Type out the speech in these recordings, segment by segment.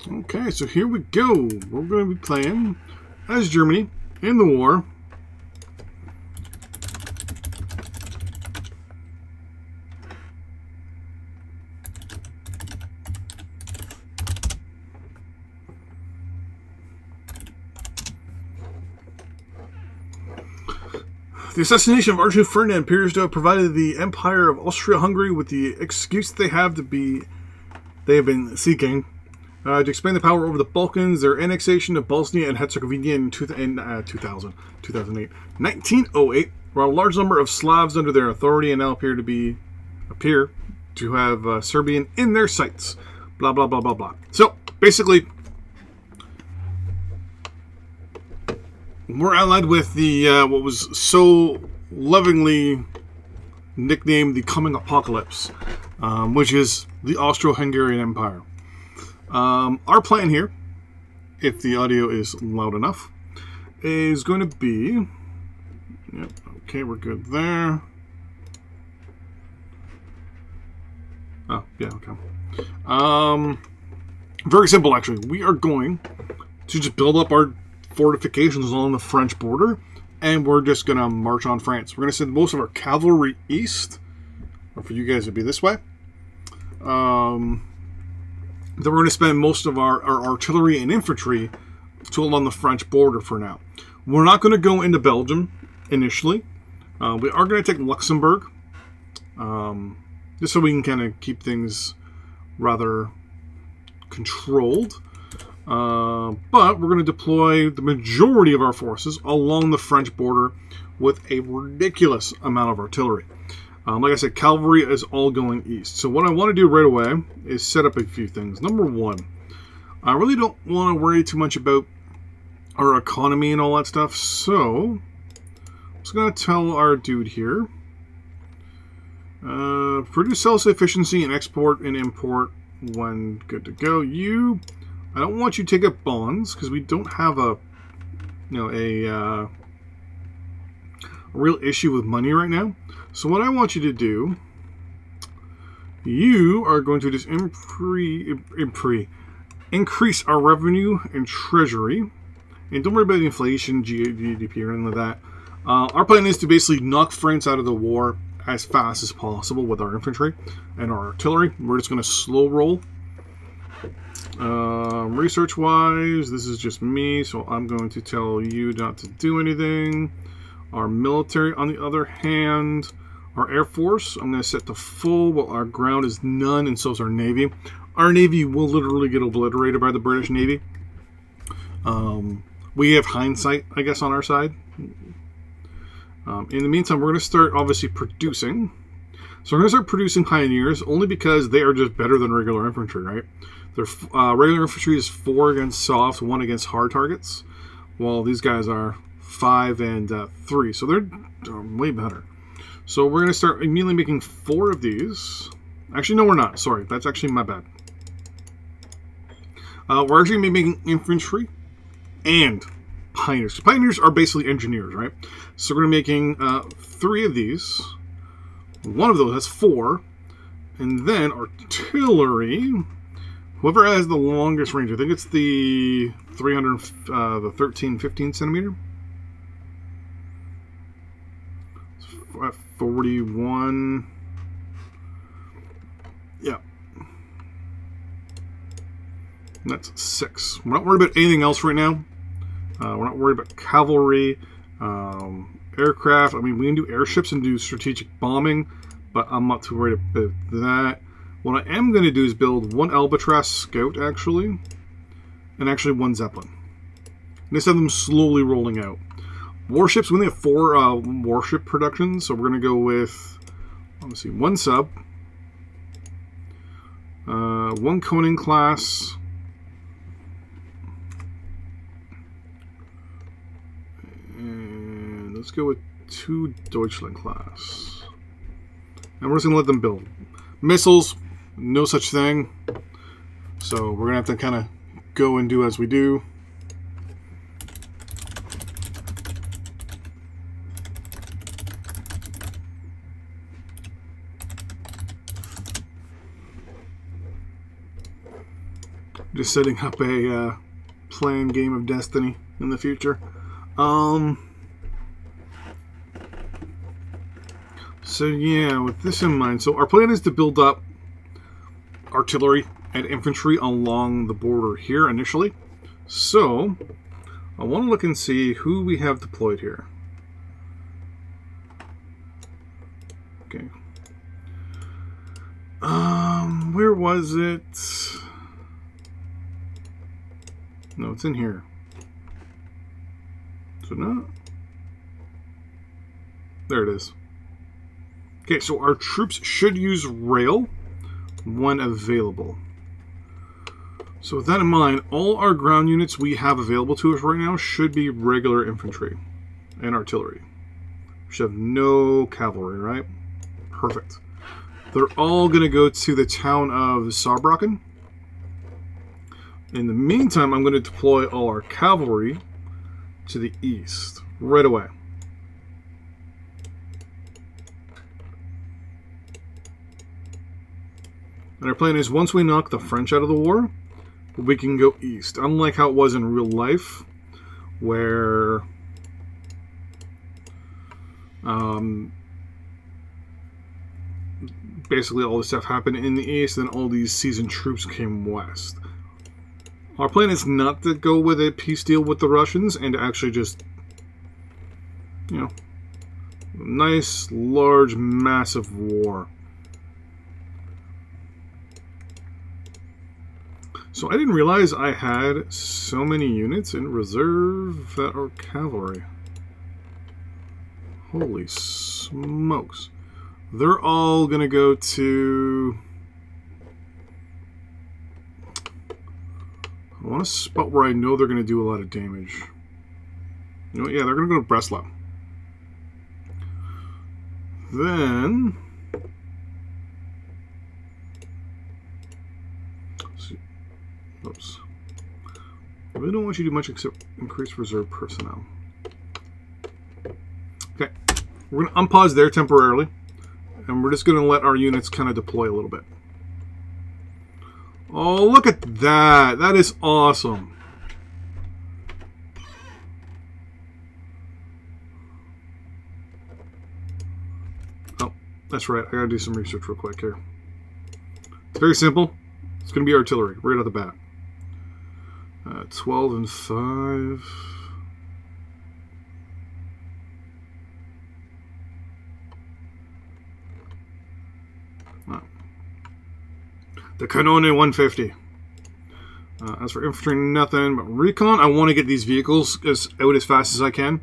Okay, so here we go. We're going to be playing as Germany in the war. The assassination of Archduke Ferdinand appears to have provided the Empire of Austria-Hungary with the excuse they have been seeking to expand the power over the Balkans. Their annexation of Bosnia and Herzegovina in 2008, 1908, brought a large number of Slavs under their authority and now appear to have Serbian in their sights. Blah blah blah blah blah. So basically, we're allied with the what was so lovingly nicknamed the Coming Apocalypse, which is the Austro-Hungarian Empire. Our plan here, if the audio is loud enough, is going to be... Yep, okay, we're good there. Oh, yeah, okay. Very simple, actually. We are going to just build up our fortifications along the French border, and we're just going to march on France. We're going to send most of our cavalry east, or for you guys it'd be this way. Then we're going to spend most of our artillery and infantry along the French border for now. We're not going to go into Belgium initially. We are going to take Luxembourg, just so we can kind of keep things rather controlled. But we're going to deploy the majority of our forces along the French border with a ridiculous amount of artillery. Like I said, cavalry is all going east. So what I want to do right away is set up a few things. Number one, I really don't want to worry too much about our economy and all that stuff. So I'm just going to tell our dude here, produce self-sufficiency and export and import when good to go. I don't want you to take up bonds because we don't have a real issue with money right now. So what I want you to do, you are going to just increase our revenue and treasury. And don't worry about inflation, GDP, or anything like that. Our plan is to basically knock France out of the war as fast as possible with our infantry and our artillery. We're just going to slow roll. Research-wise, this is just me, so I'm going to tell you not to do anything. Our military, on the other hand, our Air Force, I'm going to set to full, while our ground is none, and so is our Navy. Our Navy will literally get obliterated by the British Navy. We have hindsight, I guess, on our side. In the meantime, we're going to start, obviously, producing. So we're going to start producing Pioneers, only because they are just better than regular infantry, right? Their regular infantry is 4 against soft, 1 against hard targets, while these guys are 5 and 3. So they're way better. So we're going to start immediately making 4 of these. Actually, no, we're not. Sorry, that's actually my bad. We're actually going to be making infantry and Pioneers. So Pioneers are basically engineers, right? So we're going to be making 3 of these. One of those has 4. And then artillery... Whoever has the longest range, I think it's the 15 centimeter. 41. Yeah. That's 6. We're not worried about anything else right now. We're not worried about cavalry, aircraft. I mean, we can do airships and do strategic bombing, but I'm not too worried about that. What I am going to do is build 1 Albatross Scout, actually, and actually 1 Zeppelin. And just have them slowly rolling out. Warships, we only have 4 warship productions, so we're going to go with, let's see, 1 sub, 1 Koning class, and let's go with 2 Deutschland class. And we're just going to let them build. Missiles, no such thing. So we're going to have to kind of go and do as we do. Just setting up a planned game of Destiny in the future. So yeah, with this in mind, so our plan is to build up artillery and infantry along the border here initially. So I want to look and see who we have deployed here. Okay. Where was it? No, it's in here. So no. There it is. Okay, so our troops should use rail when available. So with that in mind, all our ground units we have available to us right now should be regular infantry and artillery. We should have no cavalry, right? Perfect. They're all going to go to the town of Saarbrücken. In the meantime, I'm going to deploy all our cavalry to the east right away. And our plan is once we knock the French out of the war, we can go east. Unlike how it was in real life, where basically all this stuff happened in the east and all these seasoned troops came west. Our plan is not to go with a peace deal with the Russians and to actually just, you know, nice, large, massive war. So I didn't realize I had so many units in reserve that are cavalry. Holy smokes. They're all going to go to... I want a spot where I know they're going to do a lot of damage. You know what? Yeah, they're going to go to Breslau. Then... Oops. I really don't want you to do much except increase reserve personnel. Okay. We're going to unpause there temporarily. And we're just going to let our units kind of deploy a little bit. Oh, look at that. That is awesome. Oh, that's right. I got to do some research real quick here. It's very simple. It's going to be artillery right out the bat. 12 and 5. Oh. The Canone 150. As for infantry, nothing but recon. I want to get these vehicles out as fast as I can.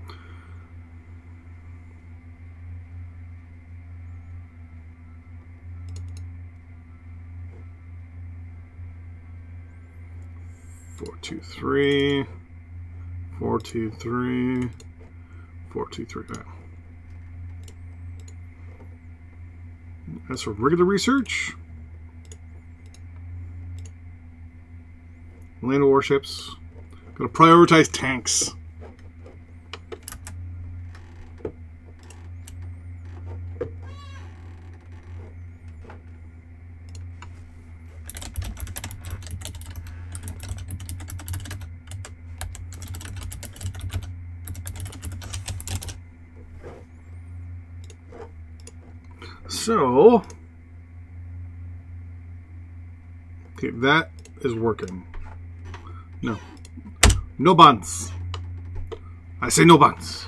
Four, two, three. 4, 2, 3. 4, 2, 3. As for regular research, land warships. Gotta prioritize tanks. So, okay, that is working. No buns. I say no buns.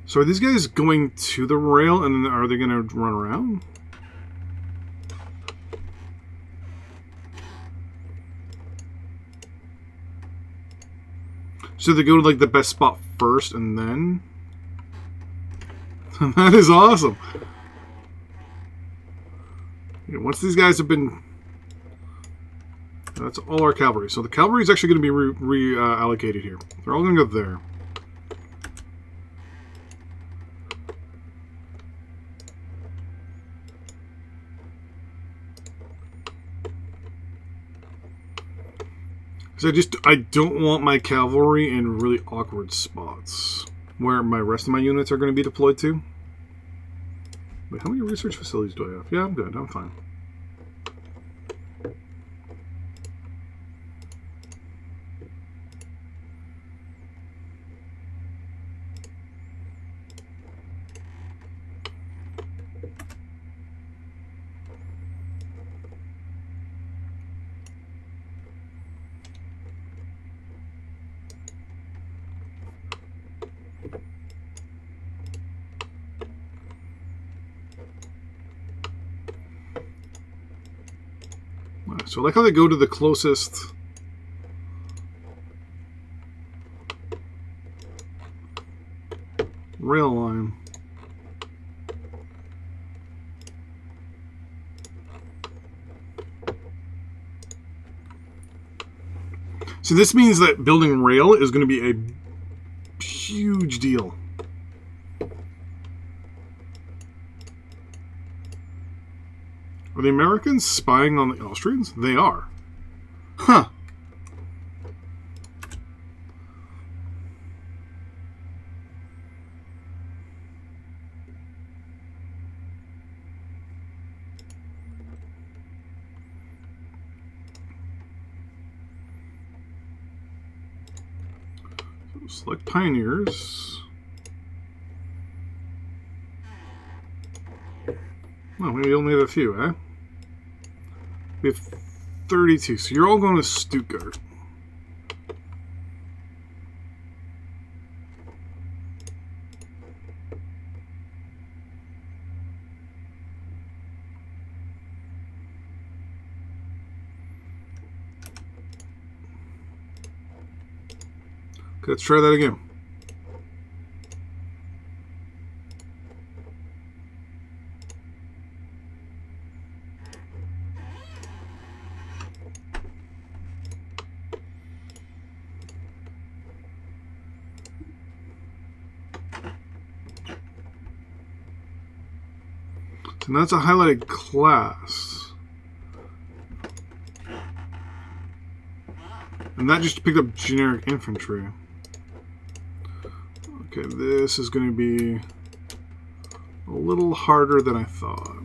So are these guys going to the rail and then are they going to run around? So they go to like the best spot first and then? That is awesome. Once these guys have been... That's all our cavalry. So the cavalry is actually going to be reallocated here. They're all going to go there. So I don't want my cavalry in really awkward spots where my rest of my units are going to be deployed to. Wait, how many research facilities do I have? Yeah, I'm good. I'm fine. So I like how they go to the closest rail line. So this means that building rail is going to be a huge deal. Are the Americans spying on the Austrians? They are. Huh. Select pioneers. Oh, maybe only have a few, eh? We have 32, so you're all going to Stuttgart. Okay, let's try that again. So that's a highlighted class. And that just picked up generic infantry. Okay, this is going to be a little harder than I thought.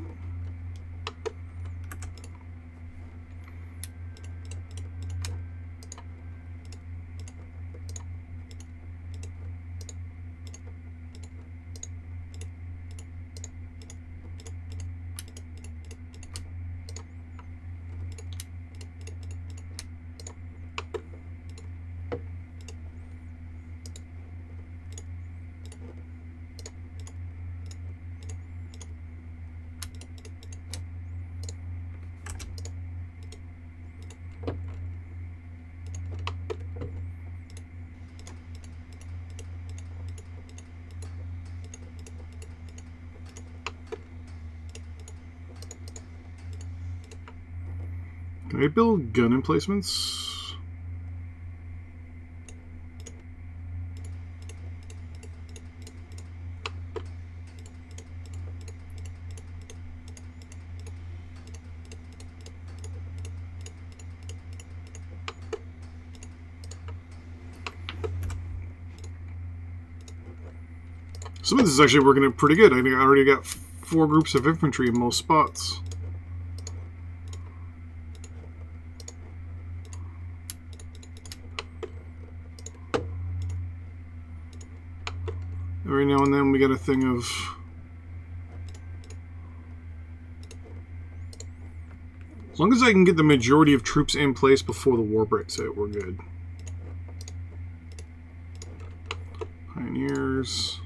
Can I build gun emplacements? Some of this is actually working out pretty good. I think I already got 4 groups of infantry in most spots. Every now and then we get a thing of as long as I can get the majority of troops in place before the war breaks out, we're good. Pioneers.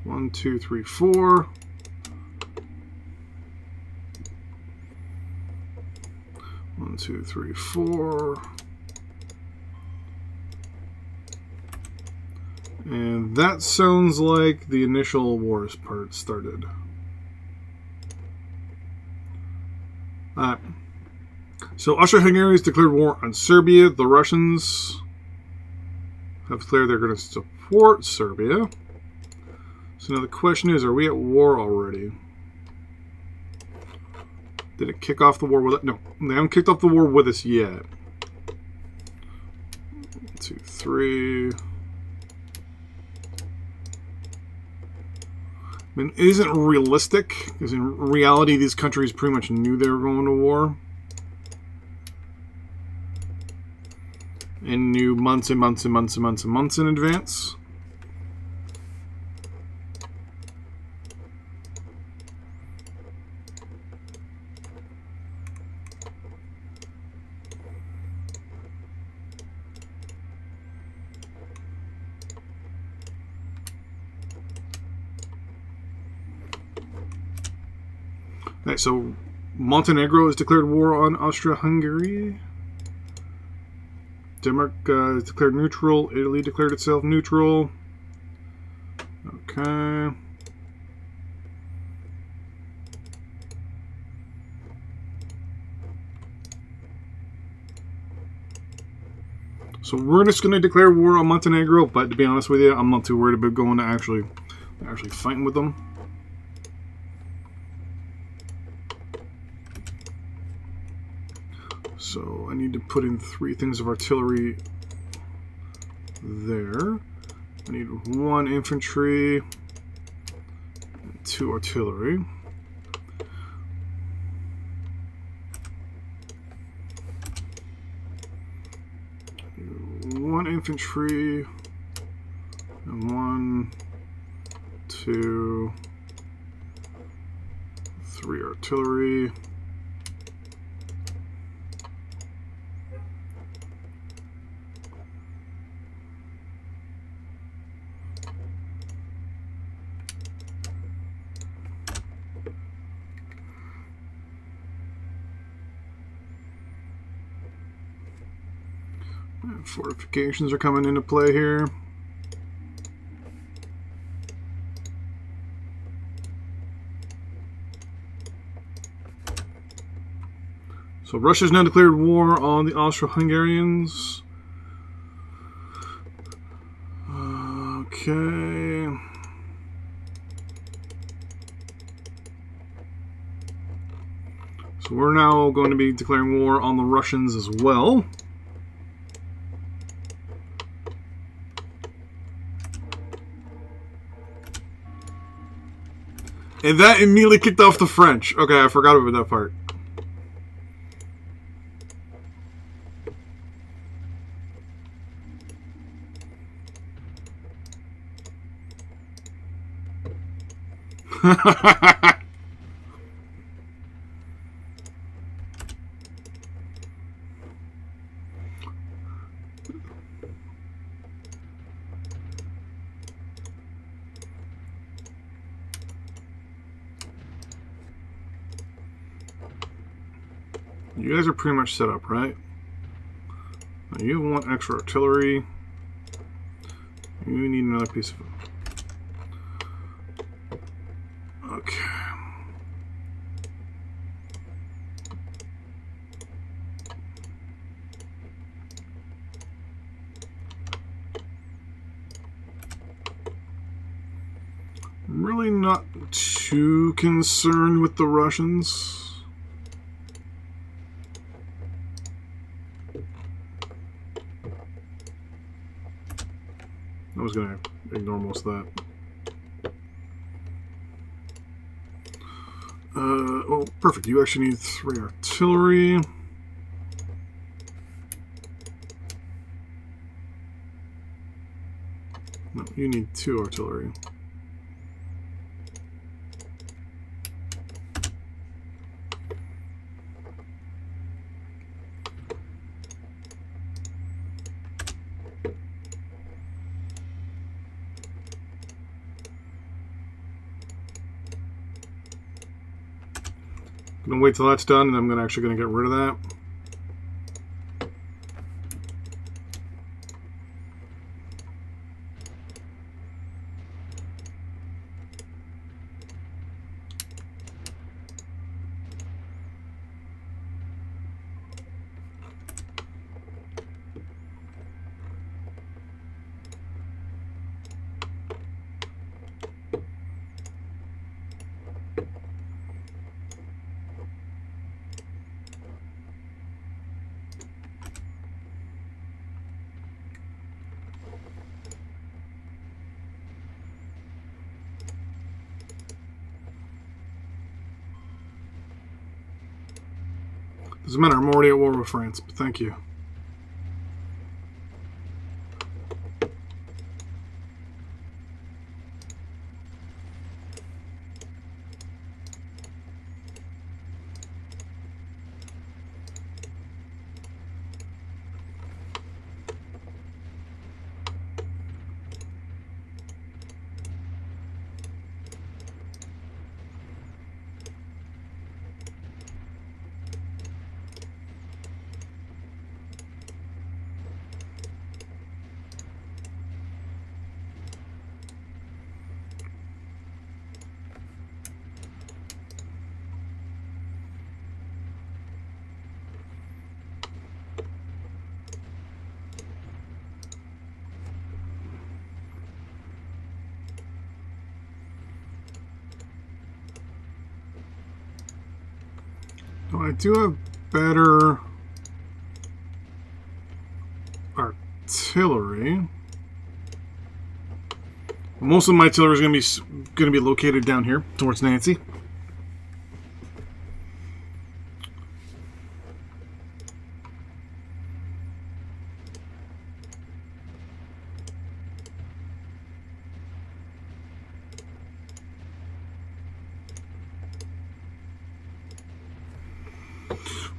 1, 2, 3, 4. One, two, three, 4. And that sounds like the initial wars part started. So Austria-Hungary has declared war on Serbia. The Russians have declared they're going to support Serbia. So now the question is, are we at war already? Did it kick off the war with it? No, they haven't kicked off the war with us yet. 1, 2, 3. I mean, it isn't realistic, because in reality, these countries pretty much knew they were going to war. And knew months and months and months and months and months in advance. Right, so Montenegro has declared war on Austria-Hungary. Denmark is declared neutral. Italy declared itself neutral. Okay. So we're just going to declare war on Montenegro, but to be honest with you, I'm not too worried about going to actually fighting with them. So I need to put in 3 things of artillery there. I need 1 infantry, and 2 artillery. One infantry, and 1, 2, 3 artillery. Fortifications are coming into play here. So Russia's now declared war on the Austro-Hungarians. Okay. So we're now going to be declaring war on the Russians as well. And that immediately kicked off the French. Okay, I forgot about that part. You guys are pretty much set up, right? Now you want extra artillery. You need another piece of it. Okay. I'm really not too concerned with the Russians. I was going to ignore most of that. Oh, perfect. You actually need 3 artillery. No, you need 2 artillery. I'm going to wait till that's done, and I'm actually going to get rid of that. Doesn't matter, I'm already at war with France, but thank you. I do have better artillery. Most of my artillery is going to be located down here towards Nancy.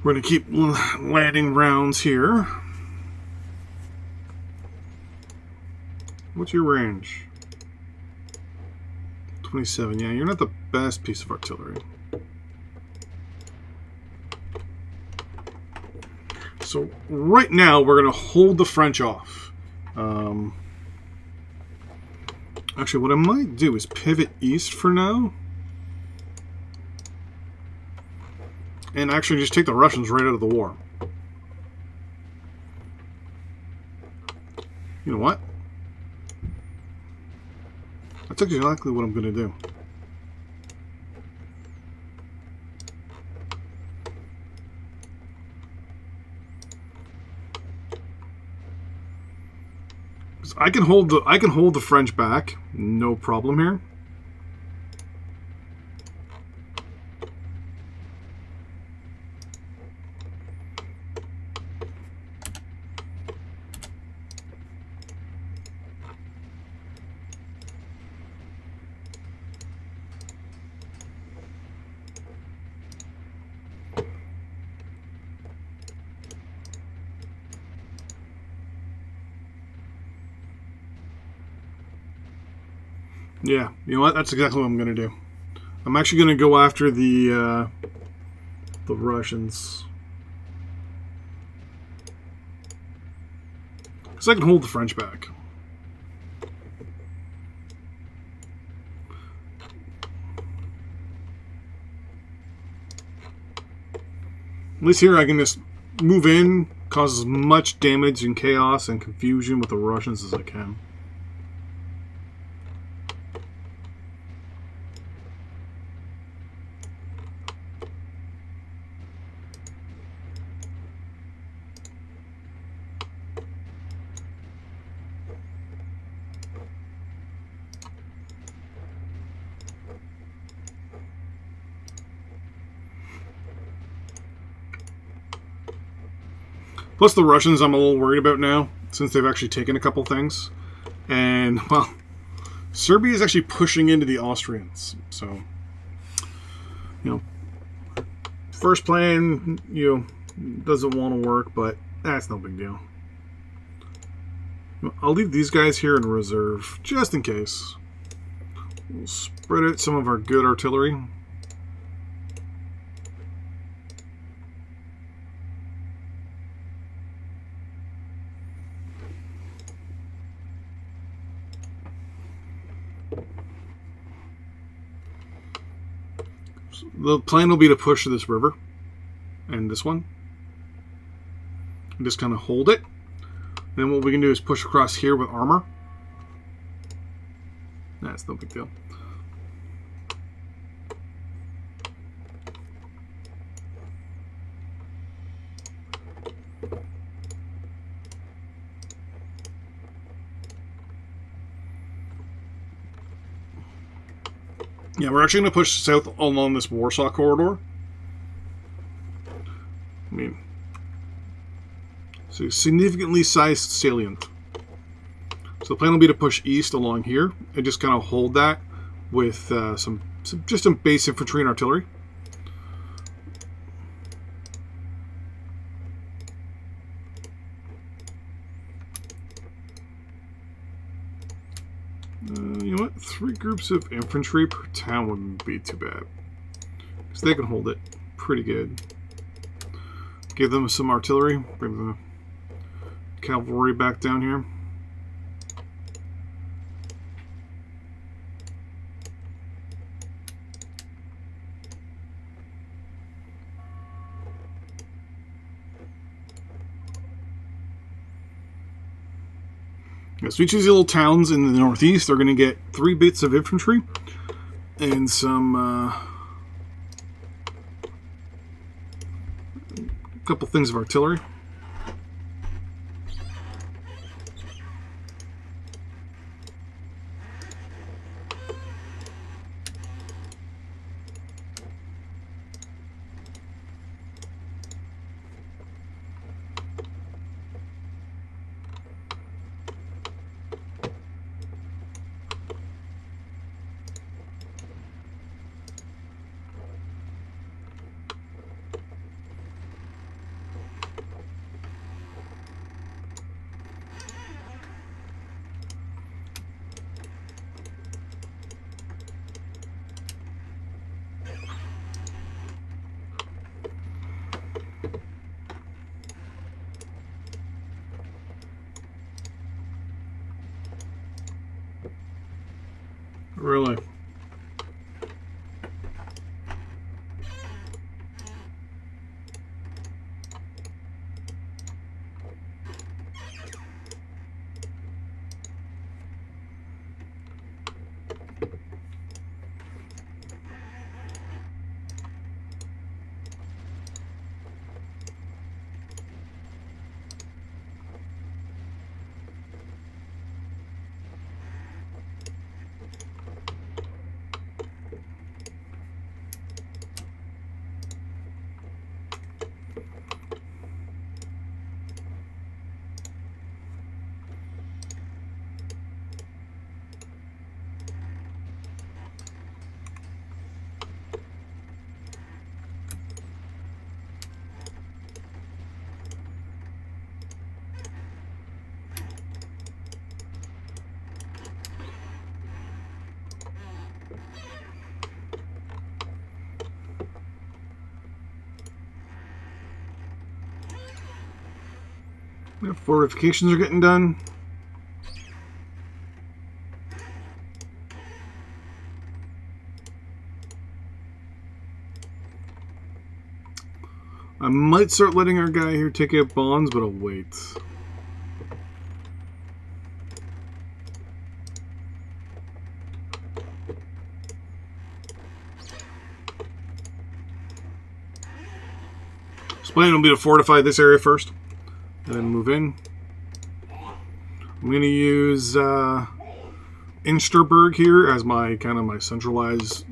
We're going to keep landing rounds here. What's your range? 27. Yeah, you're not the best piece of artillery. So right now we're going to hold the French off. Actually, what I might do is pivot east for now. And actually just take the Russians right out of the war. You know what? That's exactly what I'm going to do. I can hold the French back, no problem here. Yeah, you know what? That's exactly what I'm going to do. I'm actually going to go after the Russians. Because I can hold the French back. At least here I can just move in, cause as much damage and chaos and confusion with the Russians as I can. Plus the Russians I'm a little worried about now, since they've actually taken a couple things. And, well, Serbia is actually pushing into the Austrians. So, you know, first plan, doesn't want to work, but that's no big deal. I'll leave these guys here in reserve, just in case. We'll spread out some of our good artillery. The plan will be to push this river and this one. And just kind of hold it. And then what we can do is push across here with armor. That's no big deal. Yeah, we're actually going to push south along this Warsaw corridor. I mean, so significantly sized salient. So the plan will be to push east along here and just kind of hold that with some base infantry and artillery. You know what? 3 groups of infantry per town wouldn't be too bad. Because they can hold it pretty good. Give them some artillery. Bring the cavalry back down here. Yeah, so each of these little towns in the northeast are going to get 3 bits of infantry and some couple things of artillery. Really? The fortifications are getting done. I might start letting our guy here take out bonds, but I'll wait. So plan will be to fortify this area first, and then move in. I'm going to use Insterburg here as my kind of my centralized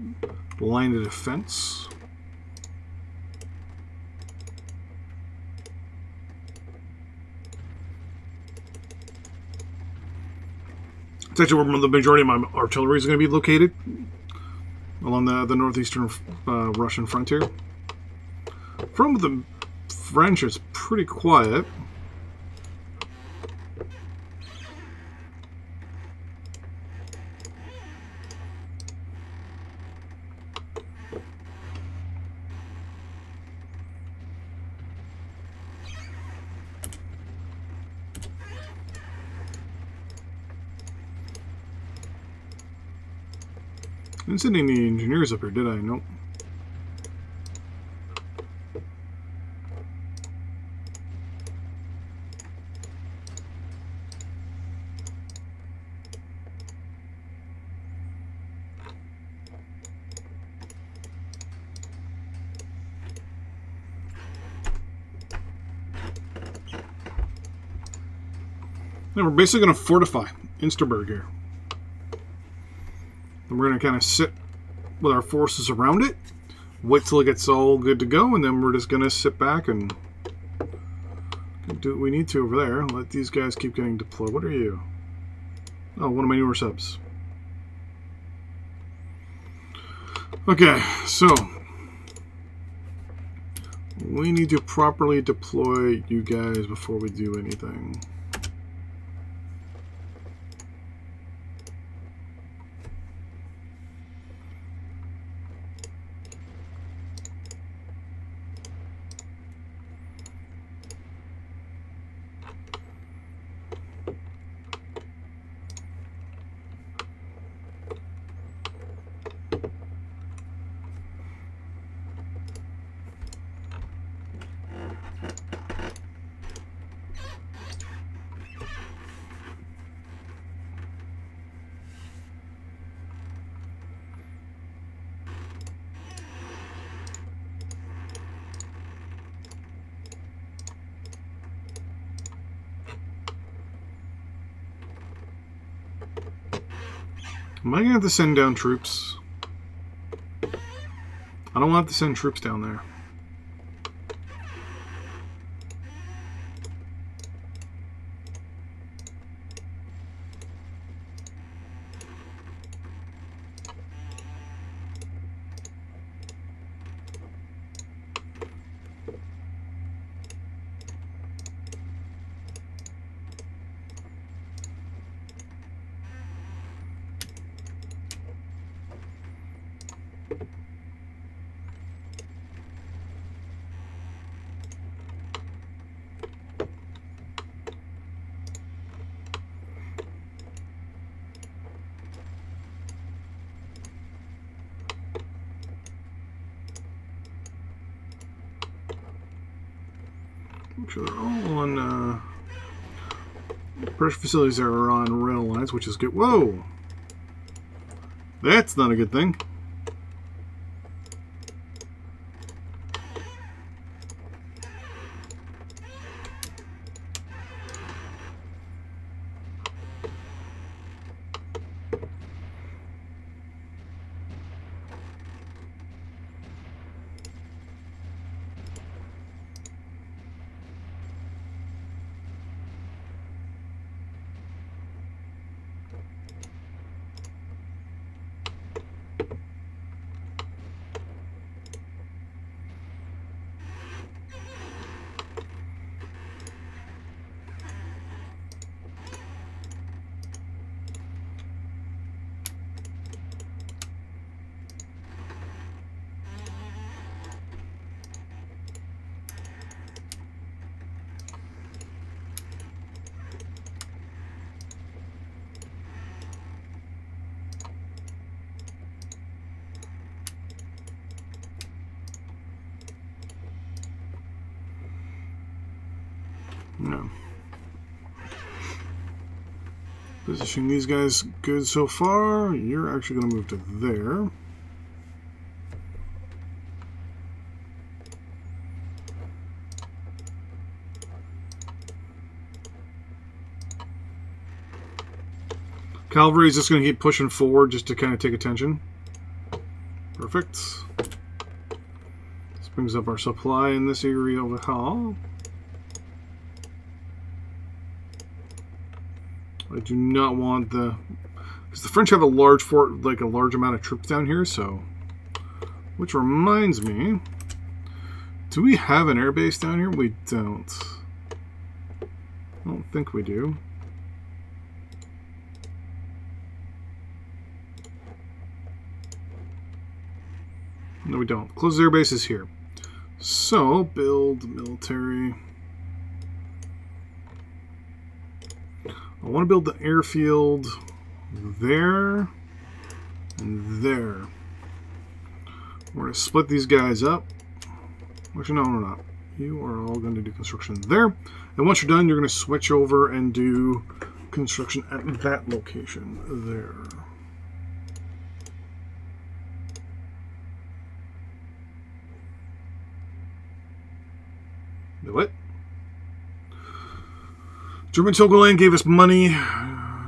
line of defense. It's actually where the majority of my artillery is going to be located, along the northeastern Russian frontier. From the French, it's pretty quiet. I didn't send any engineers up here, did I? Nope. Now we're basically going to fortify Insterburg here. And we're going to kind of sit with our forces around it, wait till it gets all good to go, and then we're just going to sit back and do what we need to over there. Let these guys keep getting deployed. What are you? Oh, one of my newer subs. Okay, so we need to properly deploy you guys before we do anything. Am I going to have to send down troops? I don't want to send troops down there. Make sure they're all on pressure facilities that are on rail lines, which is good. Whoa! That's not a good thing. No. Positioning these guys good so far. You're actually going to move to there. Cavalry is just going to keep pushing forward just to kind of take attention. Perfect. This brings up our supply in this area of the hall. I do not want the... because the French have a large fort, like a large amount of troops down here, so... which reminds me... do we have an airbase down here? We don't. I don't think we do. No, we don't. Closest airbase is here. So, build military... I want to build the airfield there and there. We're going to split these guys up. Actually, no, we're not. You are all going to do construction there. And once you're done, you're going to switch over and do construction at that location there. Do it. German Togoland gave us money.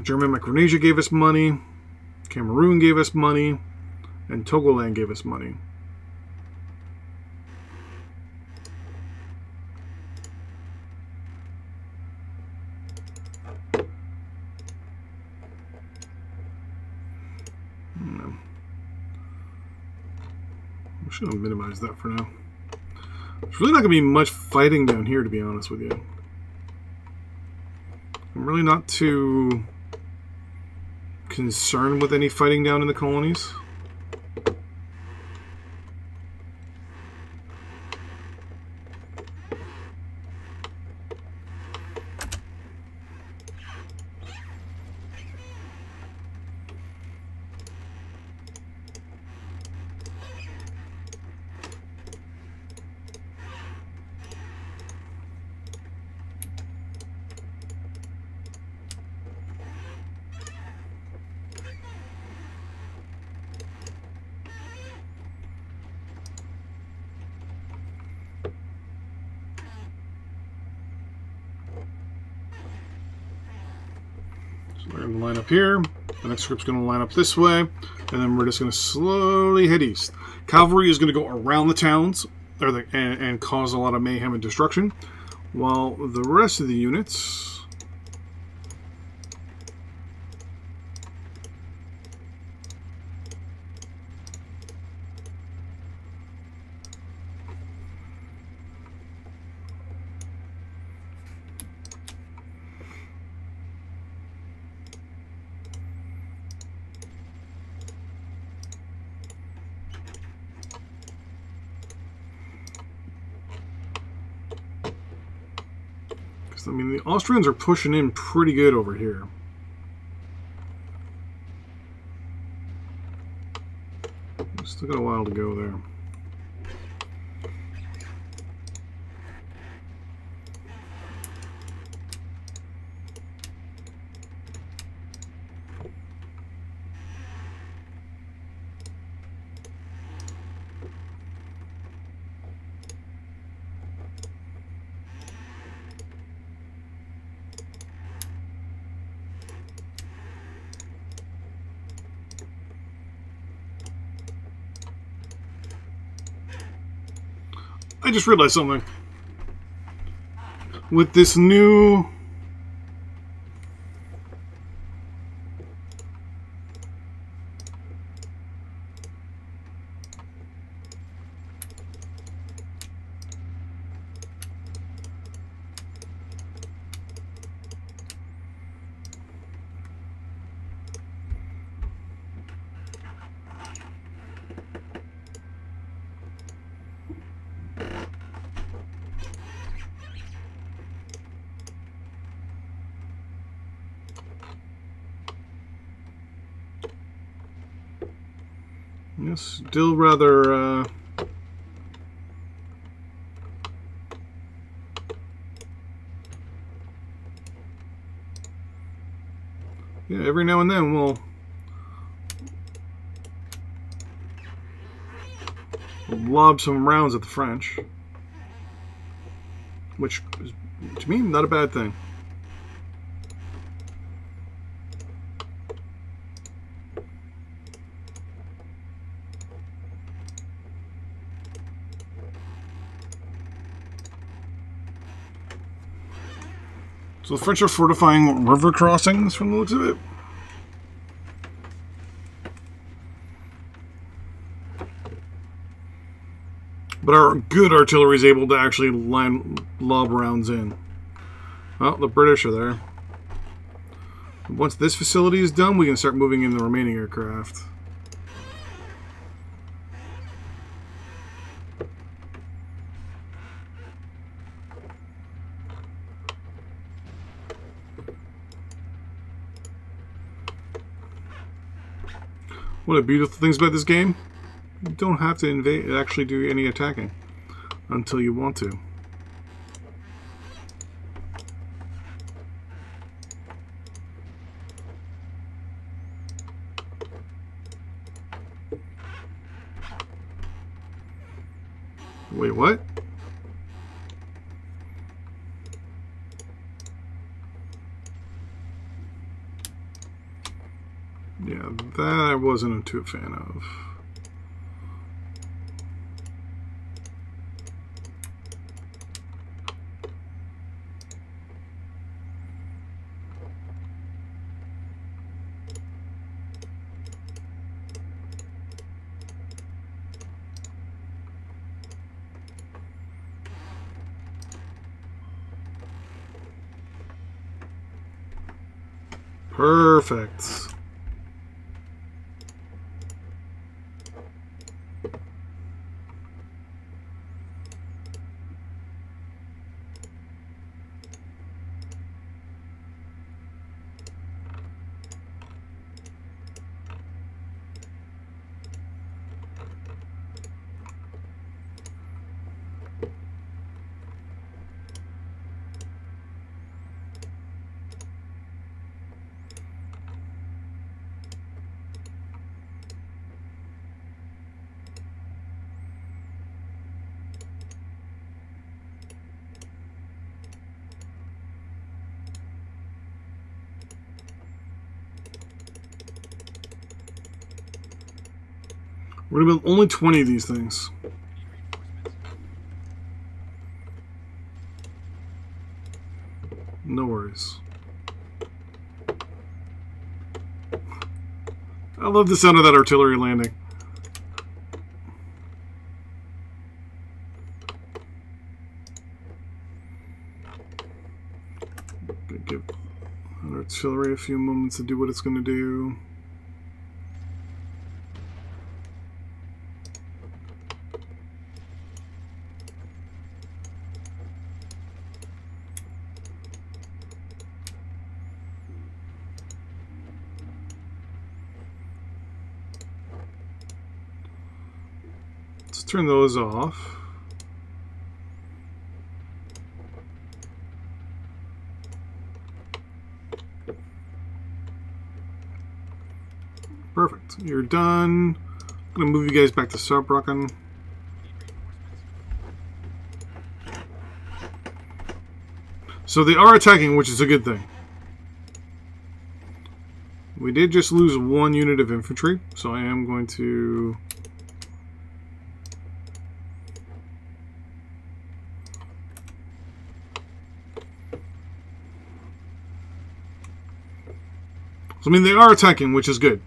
German Micronesia gave us money. Cameroon gave us money. And Togoland gave us money. No. I should have minimized that for now. There's really not going to be much fighting down here, to be honest with you. I'm really not too concerned with any fighting down in the colonies. So we're going to line up here. The next group's going to line up this way, and then we're just going to slowly head east. Cavalry is going to go around the towns and cause a lot of mayhem and destruction, while the rest of the units... I mean, the Austrians are pushing in pretty good over here. Still got a while to go there. I just realized something. With this new... Yes, still rather... Yeah, every now and then we'll lob some rounds at the French, which is, to me, not a bad thing. So the French are fortifying river crossings from the looks of it. But our good artillery is able to actually lob rounds in. Well, the British are there. Once this facility is done, we can start moving in the remaining aircraft. One of the beautiful things about this game, you don't have to invade, actually do any attacking until you want to. Wait, what? Yeah, that I wasn't too a fan of. Perfect. We're going to build only 20 of these things. No worries. I love the sound of that artillery landing. Give artillery a few moments to do what it's going to do. Let's turn those off. Perfect. You're done. I'm going to move you guys back to Saarbrücken. So they are attacking, which is a good thing. We did just lose one unit of infantry, so I am going to... So, I mean, they are attacking, which is good.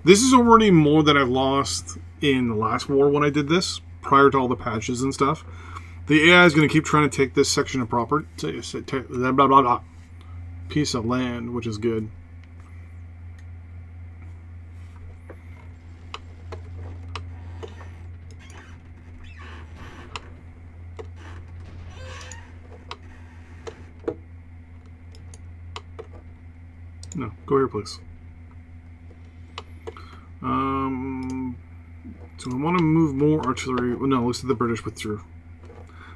This is already more than I've lost in the last war when I did this, prior to all the patches and stuff. The AI is going to keep trying to take this section of property, blah, blah, blah, piece of land, which is good. No, go here, please. So I want to move more artillery. Well, no, looks like the British withdrew.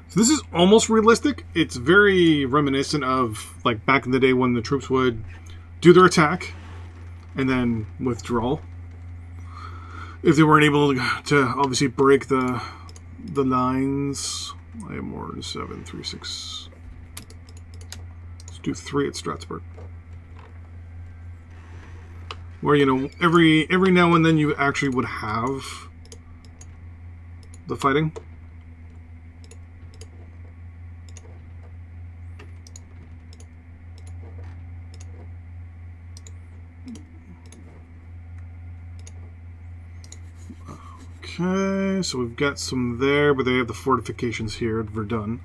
So this is almost realistic. It's very reminiscent of like back in the day when the troops would do their attack and then withdraw. If they weren't able to obviously break the lines. I have more than 7, 3, 6. Let's do 3 at Strasbourg. Where, you know, every now and then you actually would have the fighting. Okay, so we've got some there, but they have the fortifications here at Verdun,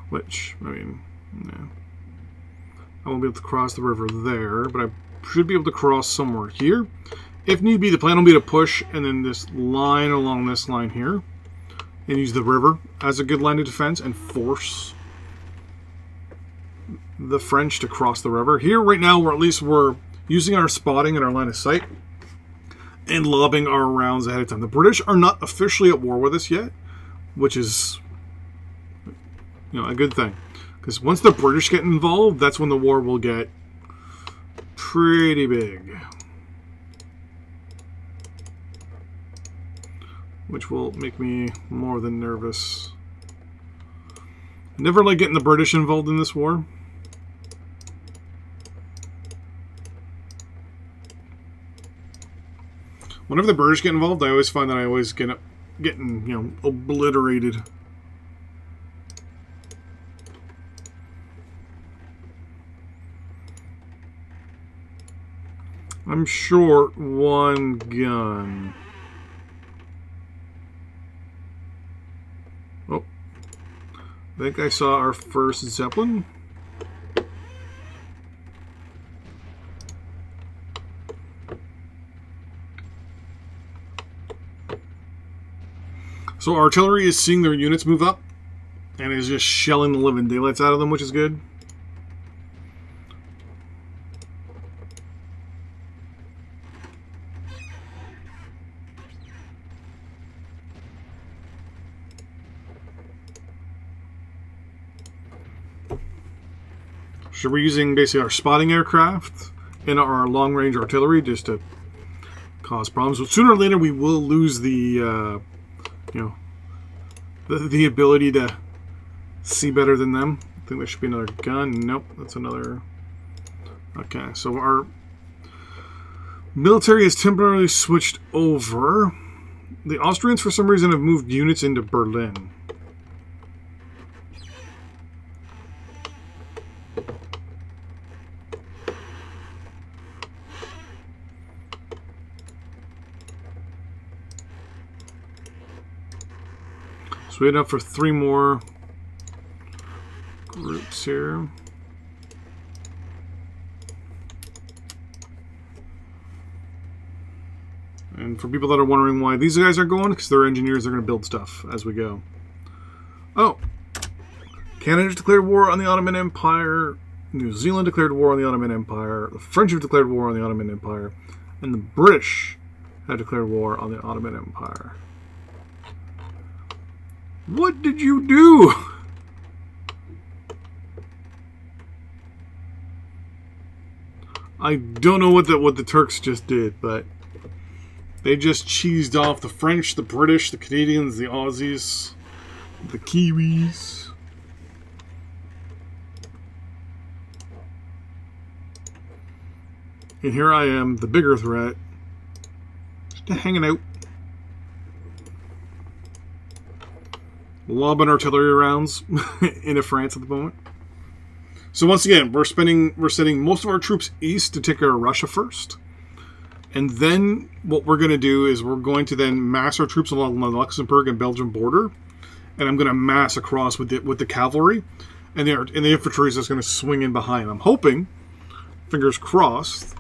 which, I mean, yeah. I won't be able to cross the river there, but I should be able to cross somewhere here. If need be, the plan will be to push and then this line along this line here and use the river as a good line of defense and force the French to cross the river. Here right now, we're using our spotting and our line of sight and lobbing our rounds ahead of time. The British are not officially at war with us yet, which is, you know, a good thing. Because once the British get involved, that's when the war will get pretty big. Which will make me more than nervous. Never like getting the British involved in this war. Whenever the British get involved, I always find that I always get getting, you know, obliterated. I'm short one gun. Oh. I think I saw our first Zeppelin. So artillery is seeing their units move up and is just shelling the living daylights out of them, which is good. So we're using basically our spotting aircraft and our long-range artillery just to cause problems. But sooner or later, we will lose the, you know, the ability to see better than them. I think there should be another gun. Nope, that's another. Okay, so our military has temporarily switched over. The Austrians, for some reason, have moved units into Berlin. So we had enough for 3 more groups here. And for people that are wondering why these guys are going, because they're engineers, they're going to build stuff as we go. Oh, Canada declared war on the Ottoman Empire. New Zealand declared war on the Ottoman Empire. The French have declared war on the Ottoman Empire. And the British have declared war on the Ottoman Empire. What did you do? I don't know what the Turks just did, but they just cheesed off the French, the British, the Canadians, the Aussies, the Kiwis. And here I am, the bigger threat, just hanging out. Lobbing artillery rounds into France at the moment. So once again, we're sending most of our troops east to take care of Russia first. And then what we're going to do is we're going to then mass our troops along the Luxembourg and Belgium border. And I'm going to mass across with the cavalry. And the infantry is just going to swing in behind. I'm hoping, fingers crossed,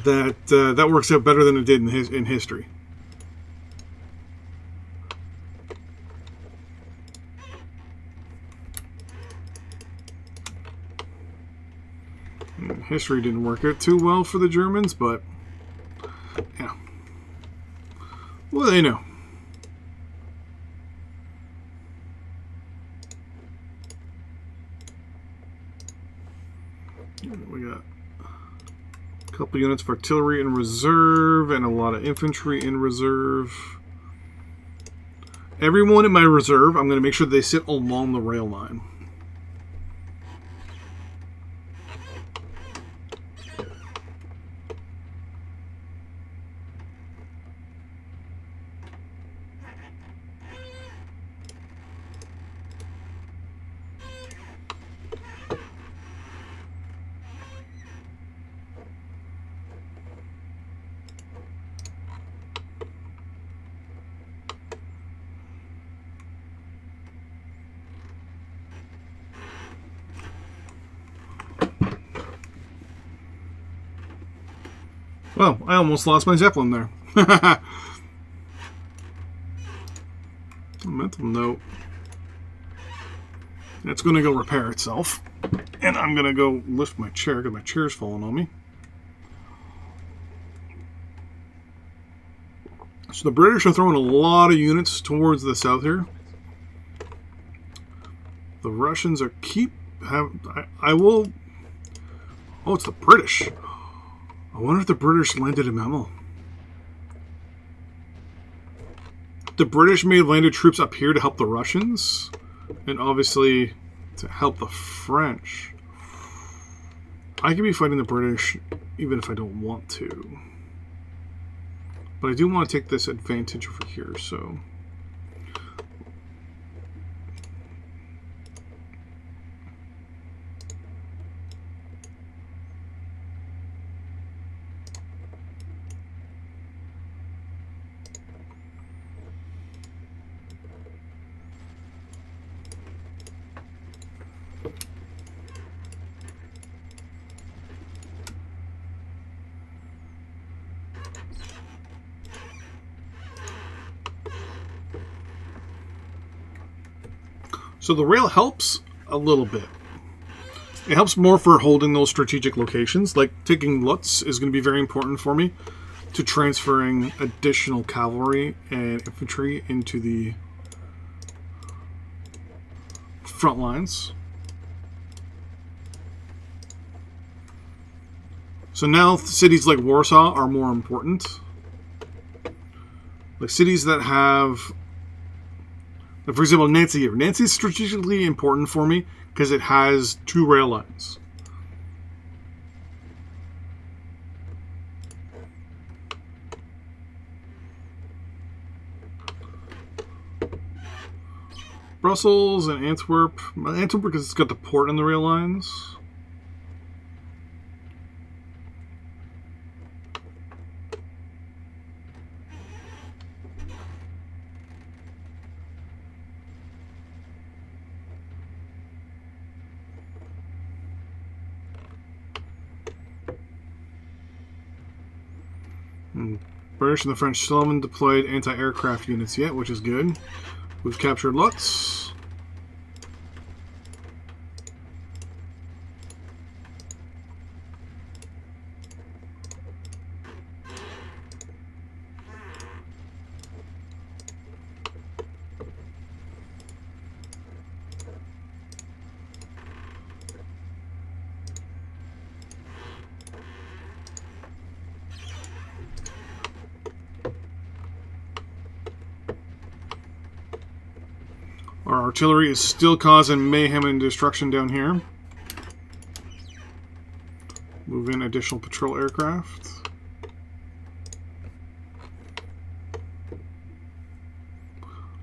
that that works out better than it did in history. History didn't work out too well for the Germans, but yeah. Well, they know. We got a couple units of artillery in reserve and a lot of infantry in reserve. Everyone in my reserve, I'm going to make sure they sit along the rail line. Well, I almost lost my Zeppelin there. A mental note. It's going to go repair itself. And I'm going to go lift my chair because my chair's falling on me. So the British are throwing a lot of units towards the south here. The Russians are I will... Oh, it's the British. I wonder if the British landed a memo. The British may have landed troops up here to help the Russians. And obviously to help the French. I could be fighting the British even if I don't want to. But I do want to take this advantage over here, so... So the rail helps a little bit. It helps more for holding those strategic locations. Like taking Lutz is going to be very important for me to transferring additional cavalry and infantry into the front lines. So now cities like Warsaw are more important. Like cities that have... For example, Nancy here. Nancy is strategically important for me because it has 2 rail lines. Brussels and Antwerp. Antwerp because it's got the port and the rail lines. British and the French still haven't deployed anti-aircraft units yet, which is good. We've captured Lutz. Our artillery is still causing mayhem and destruction down here. Move in additional patrol aircraft.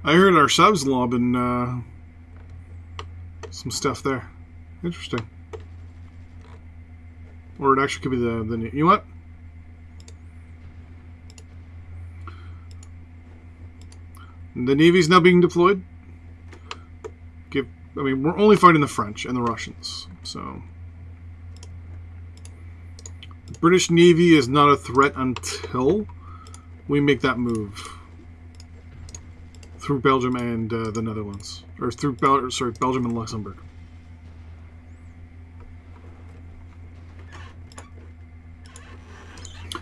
I heard our subs lobbing some stuff there. Interesting. Or it actually could be the you know what? The Navy's now being deployed. I mean, we're only fighting the French and the Russians, so... The British Navy is not a threat until we make that move. Through Belgium and the Netherlands. Or through Belgium and Luxembourg.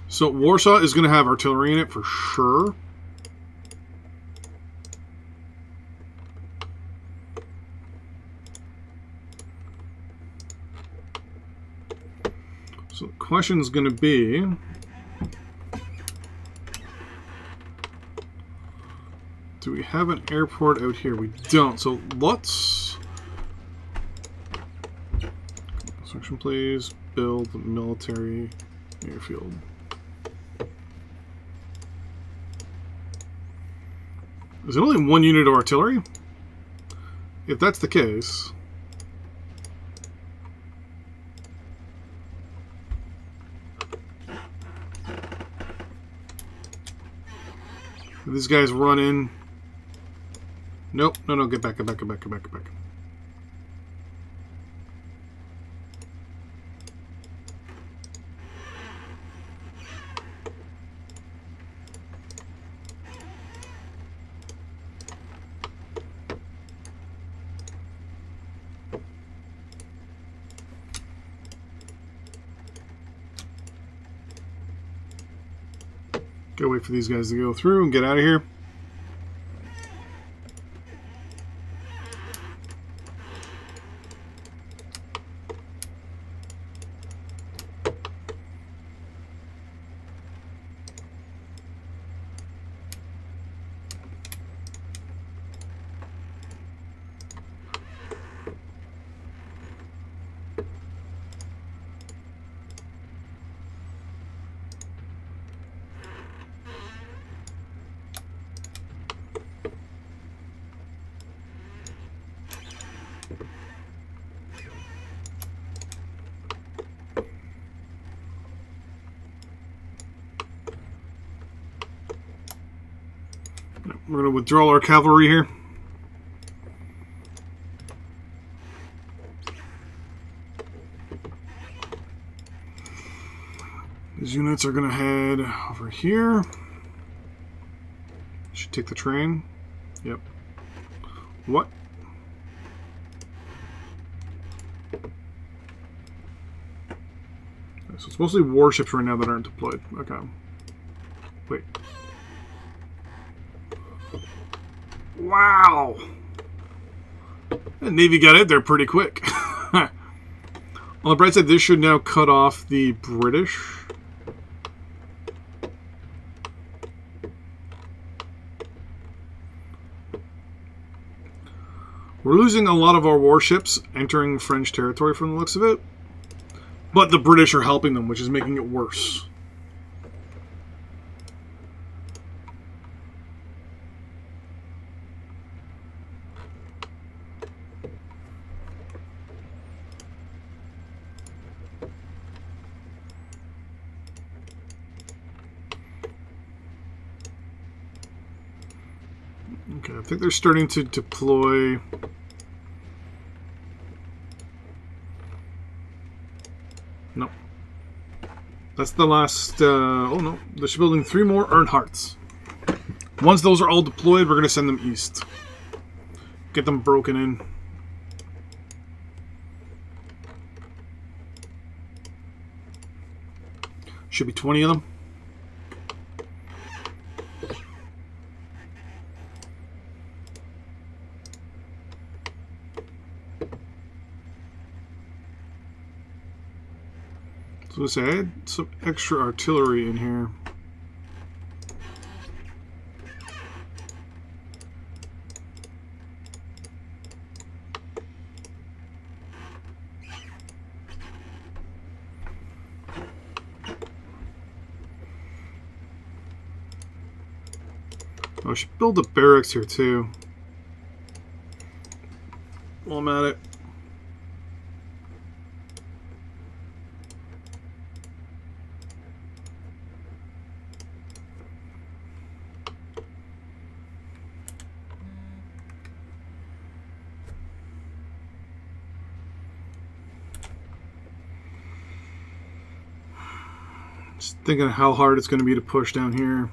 So Warsaw is going to have artillery in it for sure. So the question is going to be, do we have an airport out here? We don't. So let's, construction please, build military airfield. Is it only one unit of artillery? If that's the case... These guys run in. Nope. No, get back. Gotta wait for these guys to go through and get out of here. We're going to withdraw our cavalry here. These units are going to head over here. Should take the train. Yep. What? So it's mostly warships right now that aren't deployed. Okay. Wait. Wow! The Navy got it there pretty quick. On the bright side, this should now cut off the British. We're losing a lot of our warships entering French territory from the looks of it. But the British are helping them, which is making it worse. Okay, I think they're starting to deploy. Nope. That's the last. Oh no, they're building 3 more Earnhardts. Once those are all deployed, we're going to send them east. Get them broken in. Should be 20 of them. So let's say I had some extra artillery in here. I should build a barracks here too. While I'm at it. Just thinking of how hard it's going to be to push down here.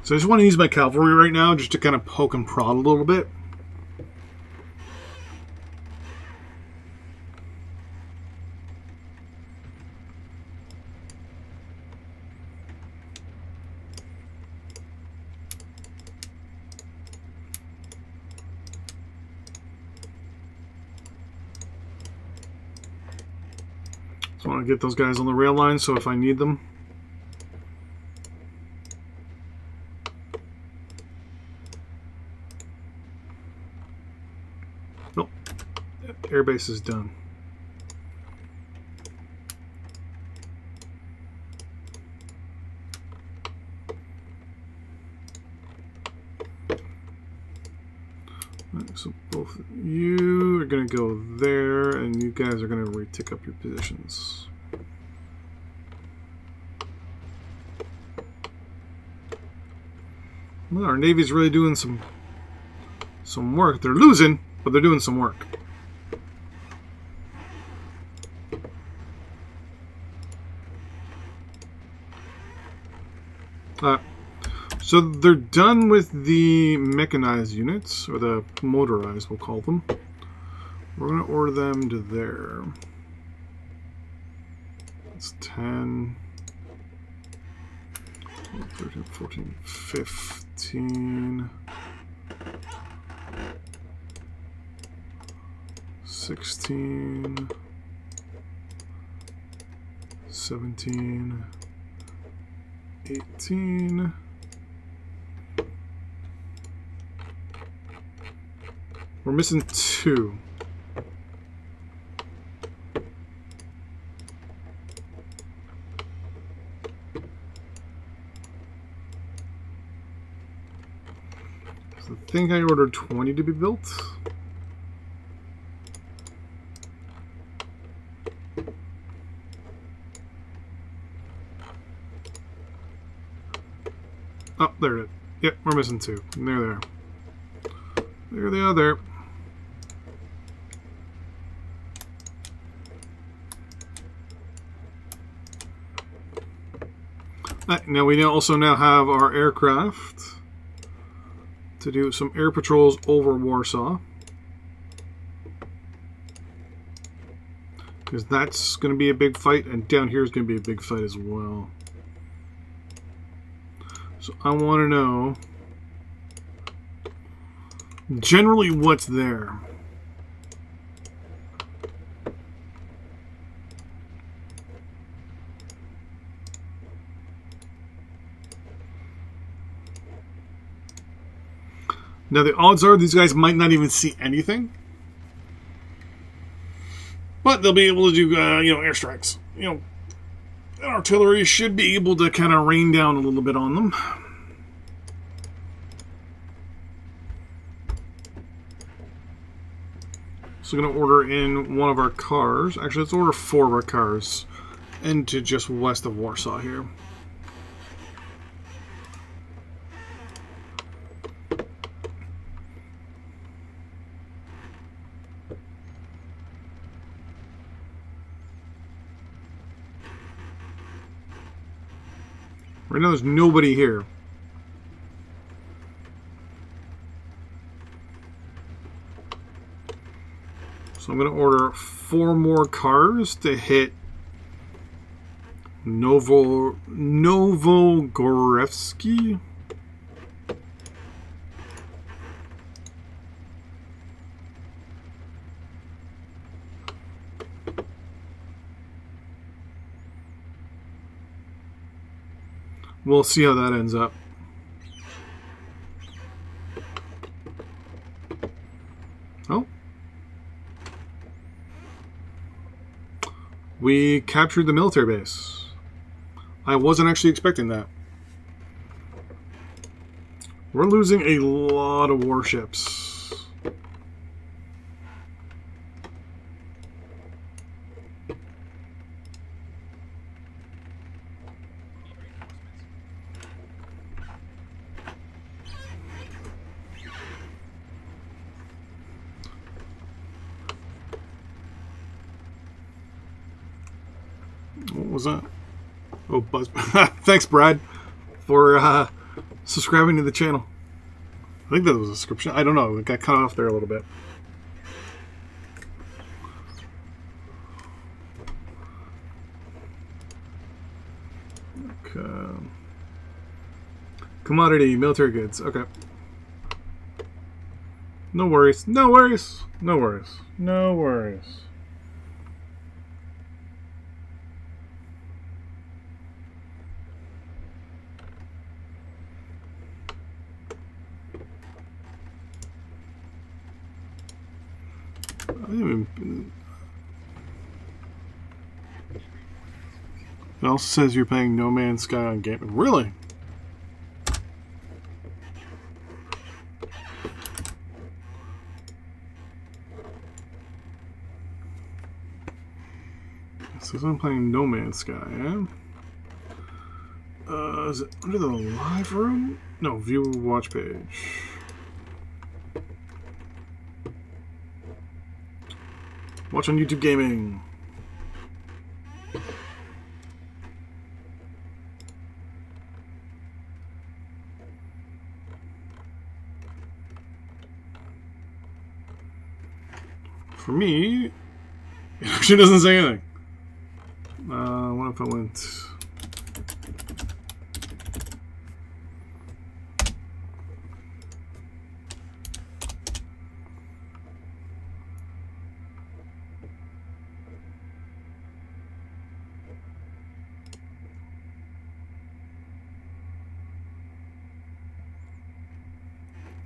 So I just want to use my cavalry right now just to kind of poke and prod a little bit. Just want to get those guys on the rail line so if I need them. Nope. Airbase is done. Right, so both of you are going to go there, and you guys are going to retake up your positions. Well, our Navy's really doing some work. They're losing, but they're doing some work. So they're done with the mechanized units, or the motorized, we'll call them. We're going to order them to there. That's 10, 13, 14, 15, 16, 17, 18. We're missing 2. So I think I ordered 20 to be built. Oh, there it is. Yep, we're missing 2. And there they are. There they are there. Now we also now have our aircraft to do some air patrols over Warsaw. Because that's going to be a big fight, and down here is going to be a big fight as well. So I want to know generally what's there. Now the odds are these guys might not even see anything, but they'll be able to do airstrikes. Artillery should be able to kind of rain down a little bit on them. So I'm going to order in one of our cars. Actually, let's order 4 of our cars into just west of Warsaw here. Right now there's nobody here. So I'm going to order 4 more cars to hit Novogorevsky. We'll see how that ends up. Oh. We captured the military base. I wasn't actually expecting that. We're losing a lot of warships. What was that? Oh, Buzz. Thanks, Brad, for subscribing to the channel. I think that was a subscription. I don't know. It got cut off there a little bit. Okay. Commodity, military goods. Okay. No worries. No worries. No worries. No worries. It also says you're playing No Man's Sky on game. Really? It says I'm playing No Man's Sky, yeah? Is it under the live room? No, view watch page. Watch on YouTube Gaming. For me, it actually doesn't say anything. What if I went...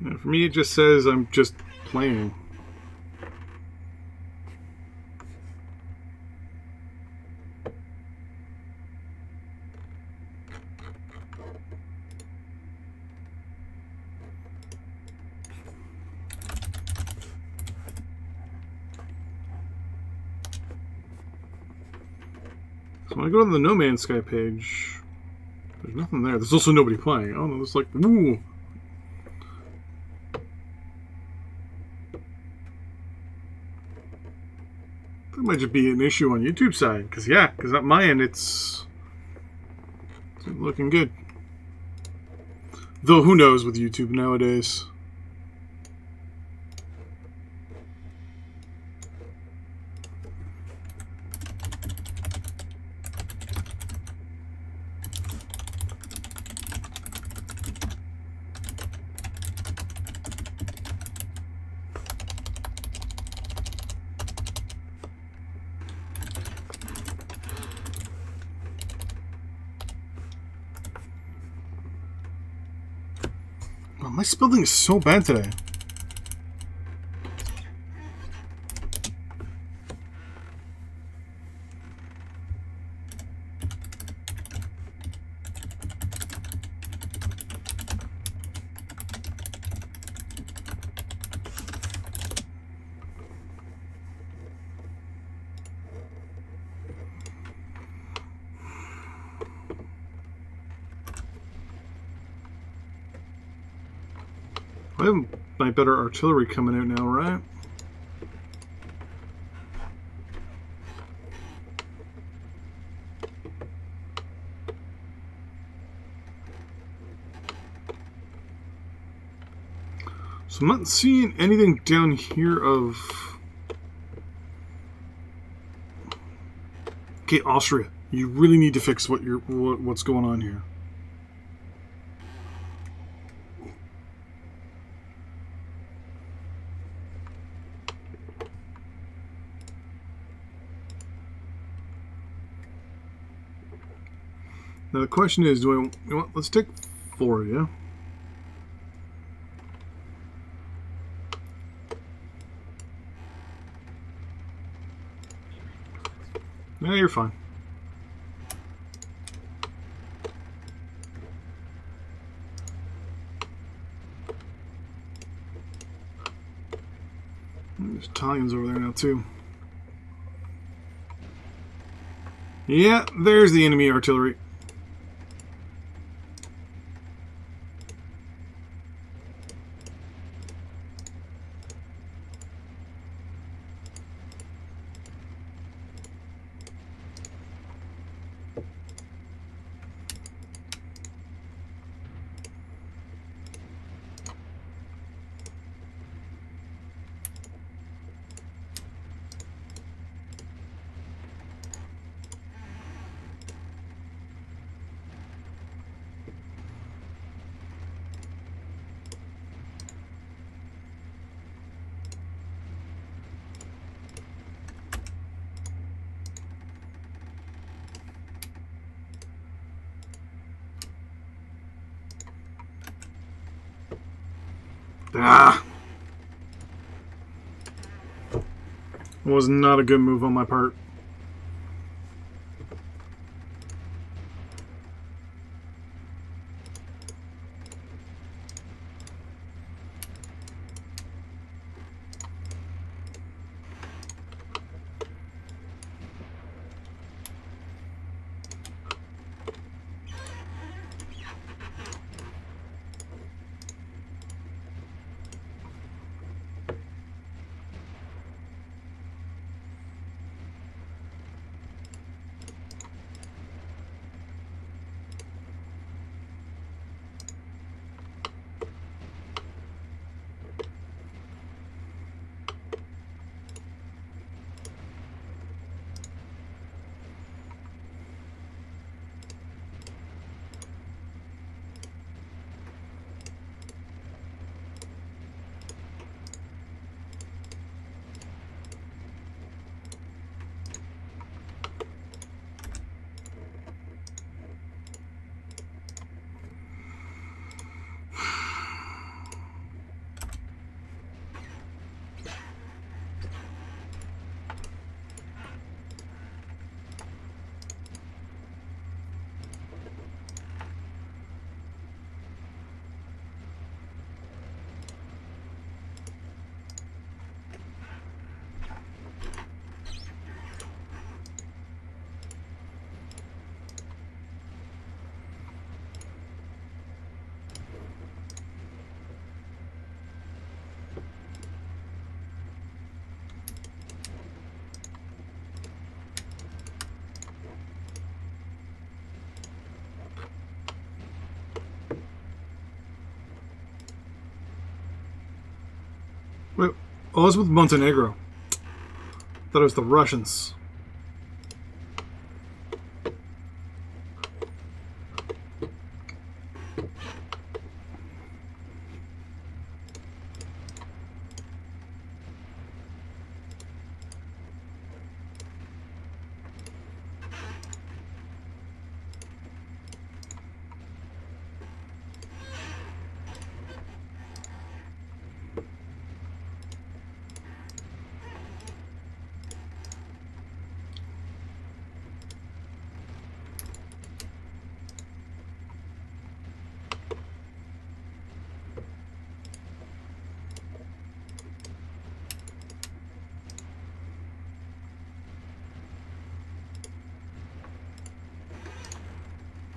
Yeah, for me, it just says I'm just playing. So when I go to the No Man's Sky page, there's nothing there. There's also nobody playing. Oh no, there's like, woo! That might just be an issue on YouTube side, because at my end it's looking good. Though who knows with YouTube nowadays. Oh, my spelling is so bad today. I have my better artillery coming out now, right? So I'm not seeing anything down here of... Okay, Austria, you really need to fix what's going on here. Now the question is, you know what, let's take 4 of you. Yeah, you're fine. There's Italians over there now, too. Yeah, there's the enemy artillery. Ah! Was not a good move on my part. Wait, oh, I was with Montenegro. Thought it was the Russians.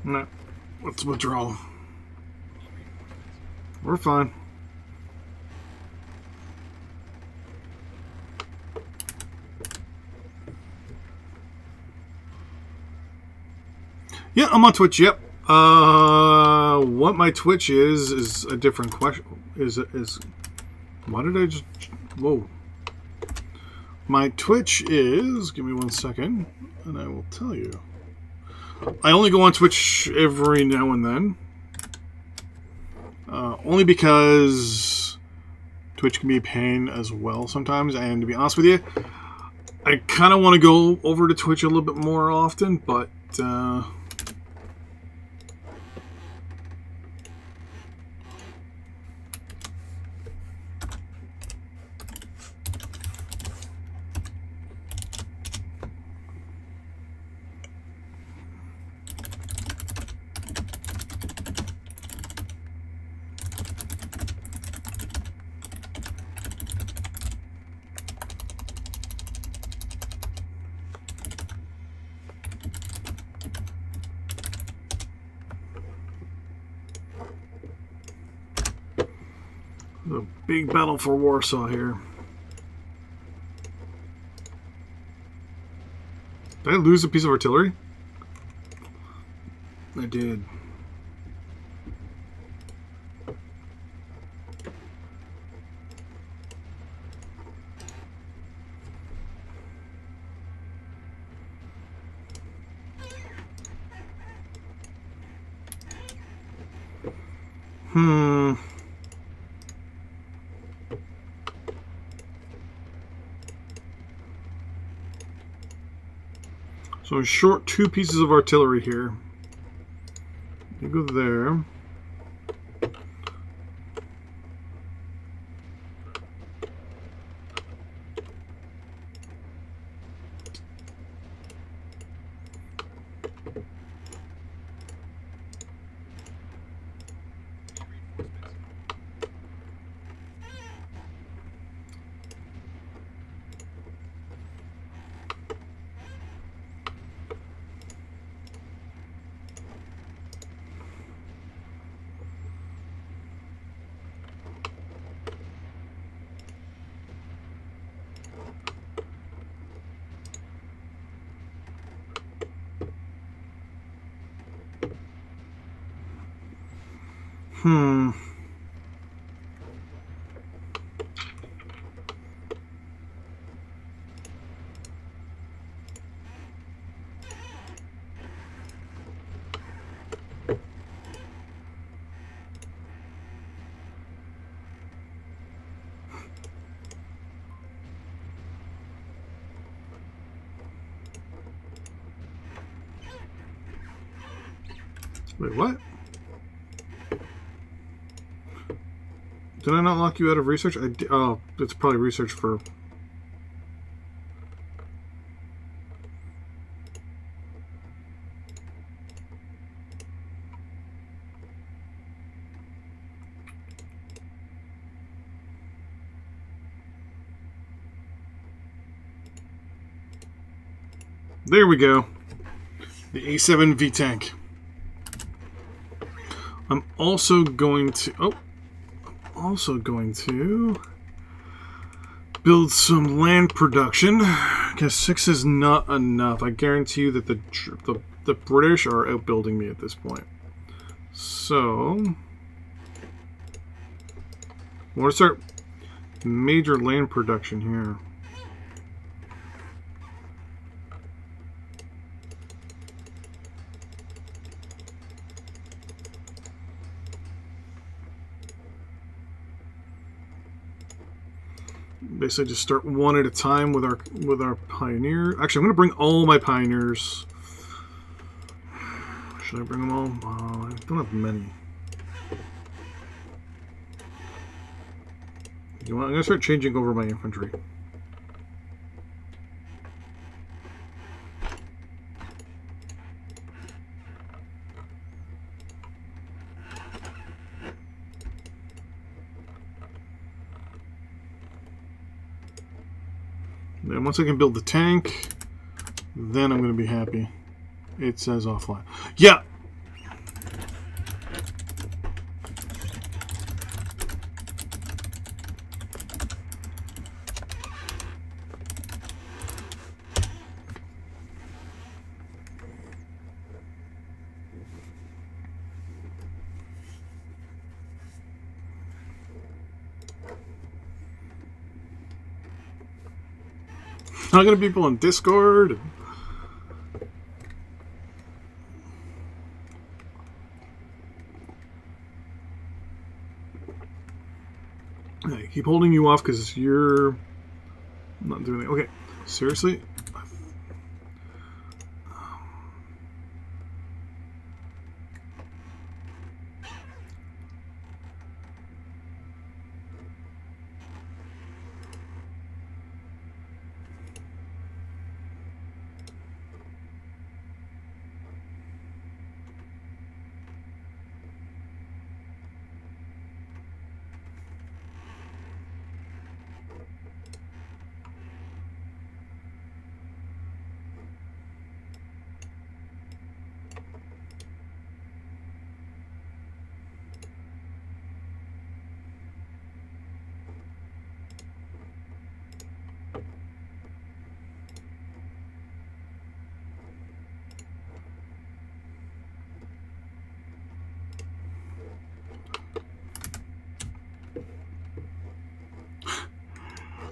No, let's withdraw. We're fine. Yeah, I'm on Twitch. Yep. What my Twitch is a different question. Is why did I just? Whoa. My Twitch is. Give me 1 second, and I will tell you. I only go on Twitch every now and then. Only because Twitch can be a pain as well sometimes, and to be honest with you, I kind of want to go over to Twitch a little bit more often, but a big battle for Warsaw here. Did I lose a piece of artillery? I did. So I'm short 2 pieces of artillery here. You go there. Wait, what? Did I not lock you out of research? Oh, it's probably research for... There we go. The A7V tank. I'm also going to build some land production because 6 is not enough. I guarantee you that the British are outbuilding me at this point. So I want to start major land production here. Basically just start one at a time with our pioneer. Actually, I'm going to bring all my pioneers. Should I bring them all? I don't have many. You know what? I'm going to start changing over my infantry. And once I can build the tank, then I'm going to be happy. It says offline. Yeah! talking to people on Discord. I keep holding you off because you're not doing it. Okay, seriously?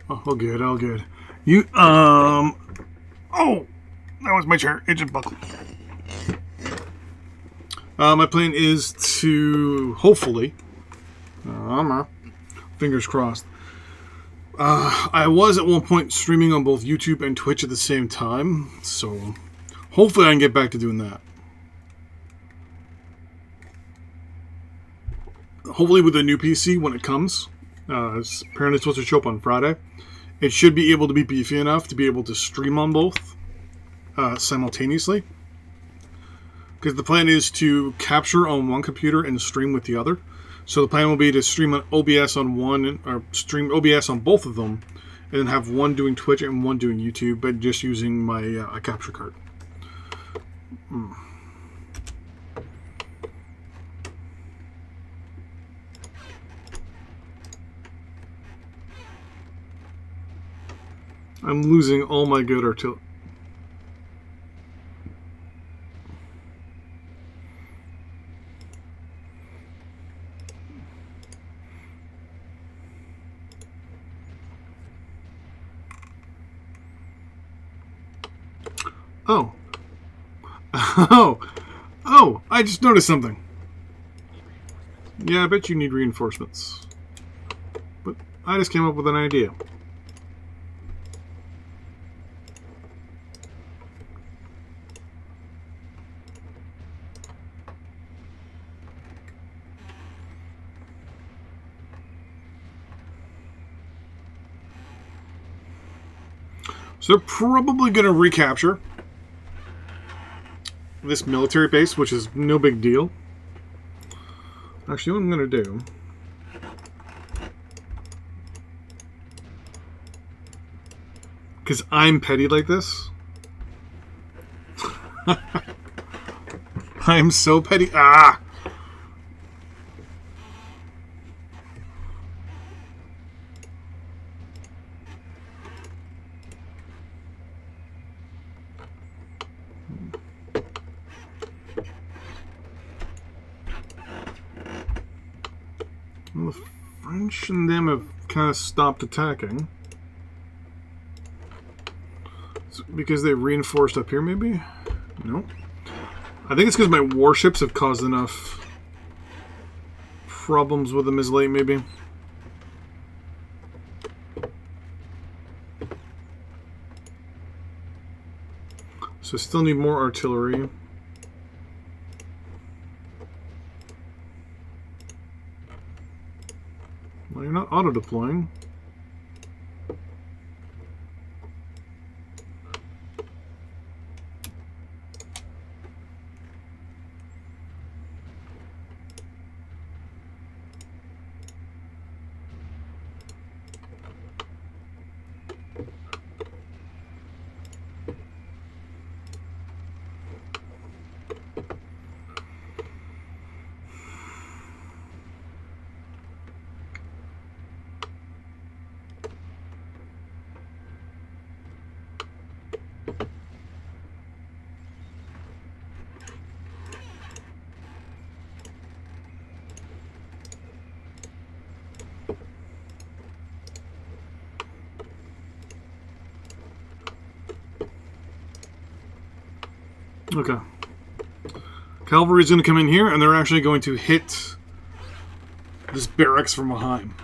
Oh, all good, all good. You, oh! That was my chair. It just buckled. My plan is to, hopefully, fingers crossed. I was at one point streaming on both YouTube and Twitch at the same time, so hopefully I can get back to doing that. Hopefully with the new PC when it comes. It's apparently supposed to show up on Friday. It should be able to be beefy enough to be able to stream on both simultaneously. Because the plan is to capture on one computer and stream with the other. So the plan will be to stream on OBS on one, or stream OBS on both of them, and then have one doing Twitch and one doing YouTube, but just using my capture card. I'm losing all my good artillery. Oh. Oh, I just noticed something. Yeah, I bet you need reinforcements. But I just came up with an idea. So they're probably going to recapture this military base, which is no big deal. Actually, what I'm going to do... because I'm petty like this. I'm so petty. Ah! Well, the French and them have kind of stopped attacking. Because they reinforced up here, maybe? No. I think it's because my warships have caused enough problems with them as late, maybe. So still need more artillery. Well, you're not auto-deploying. Okay. Cavalry's going to come in here, and they're actually going to hit this barracks from behind.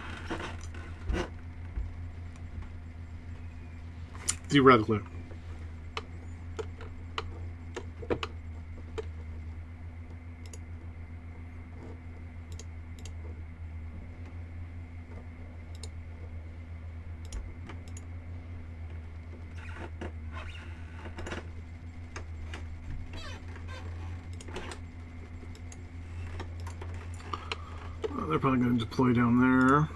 Theoretically. They're probably going to deploy down there.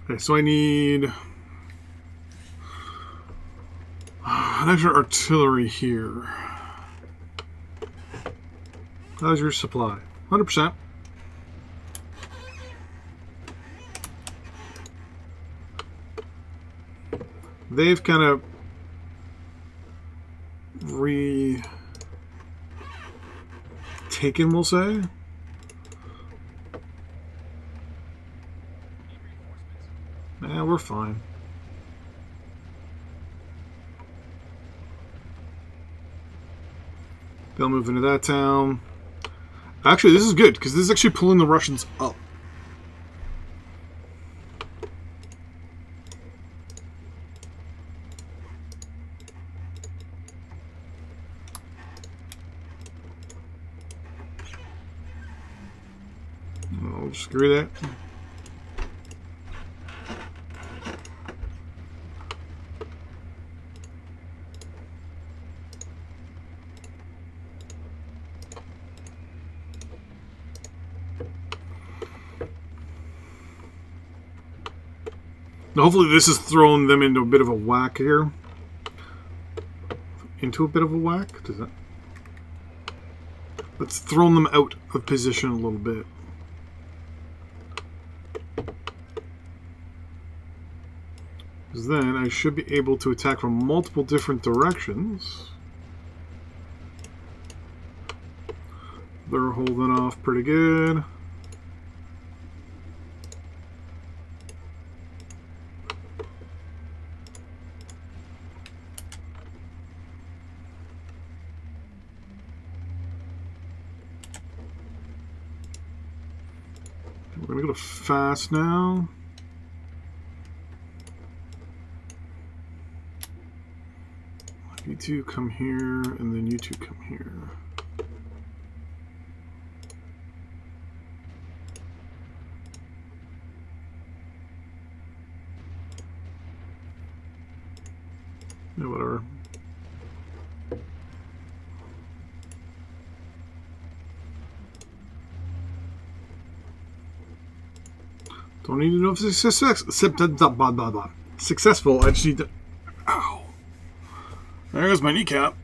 Okay, so I need an extra artillery here. How's your supply? 100%. They've kind of taken, we'll say. Yeah, we're fine. They'll move into that town. Actually, this is good, because this is actually pulling the Russians up. I'll just agree that. Now, hopefully this has thrown them into a bit of a whack here. Into a bit of a whack? Does that... Let's throw them out of position a little bit. Because then I should be able to attack from multiple different directions. They're holding off pretty good. We're going to go fast now. You two come here, and then you two come here. Yeah, whatever. Don't need to know if it's successful. I just need to... Ow. There goes my kneecap.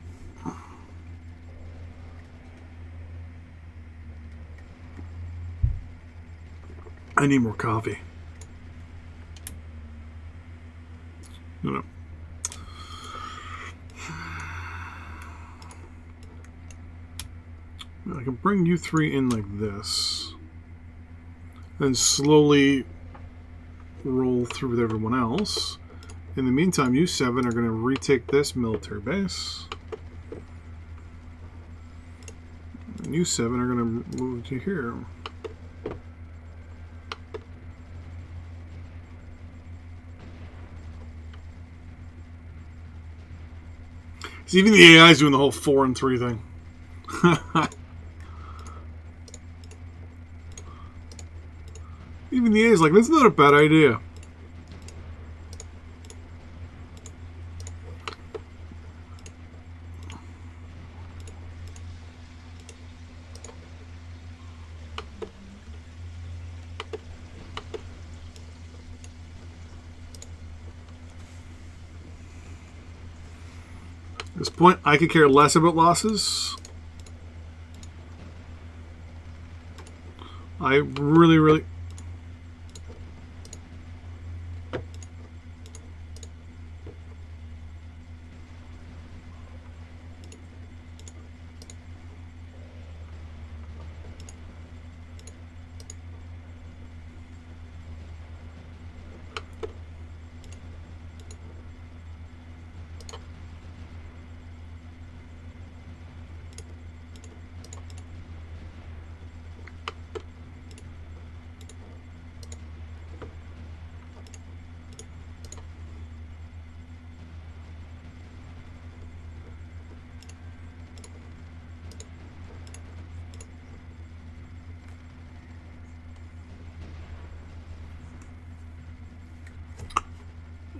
I need more coffee. No. I can bring you three in like this. Then slowly roll through with everyone else. In the meantime, you seven are going to retake this military base. And you seven are going to move to here. So even the AI is doing the whole 4 and 3 thing. Even the AI is like, that's not a bad idea. At this point, I could care less about losses. I really...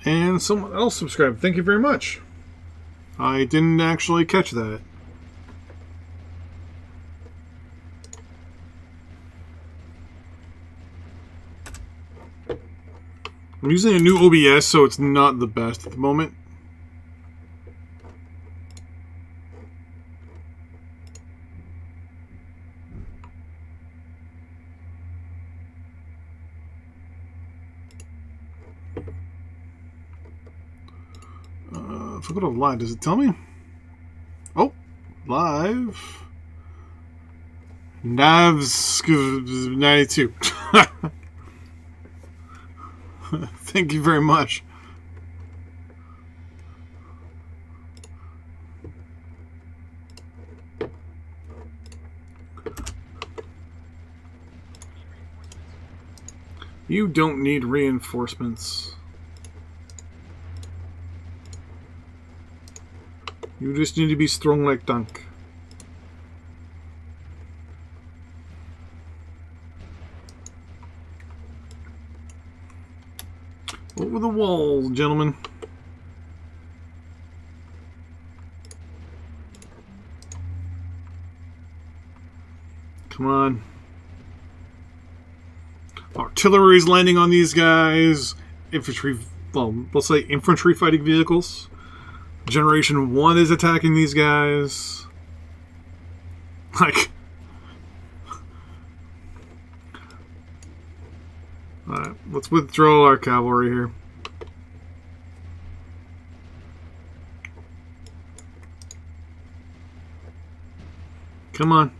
And someone else subscribed. Thank you very much. I didn't actually catch that. I'm using a new OBS, so it's not the best at the moment. If I go to live, does it tell me? Oh, live. Navs 92. Thank you very much. You don't need reinforcements. You just need to be strong like tank. Over the wall, gentlemen. Come on. Artillery's landing on these guys. Infantry, well, let's say infantry fighting vehicles. Generation 1 is attacking these guys. Like... Alright, let's withdraw our cavalry here. Come on.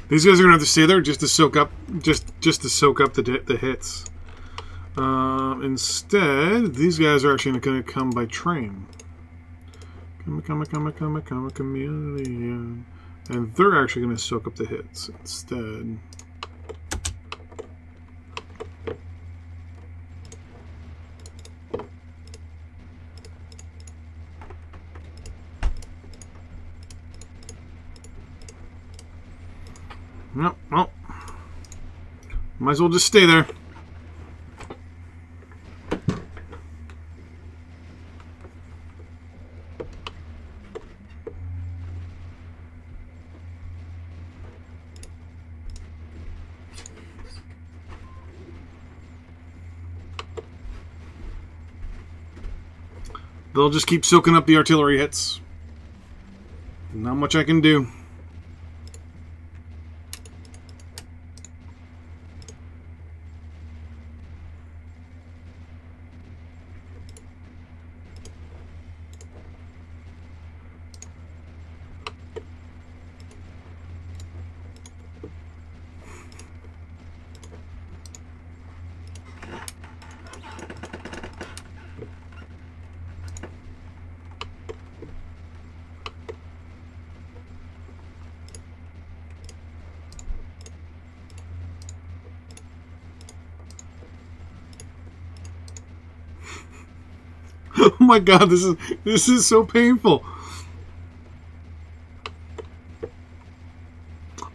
These guys are gonna have to stay there just to soak up, just to soak up the hits. Instead, these guys are actually gonna come by train. Come, chameleon. And they're actually gonna soak up the hits instead. No, well, might as well just stay there. They'll just keep soaking up the artillery hits. Not much I can do. Oh my god, this is so painful.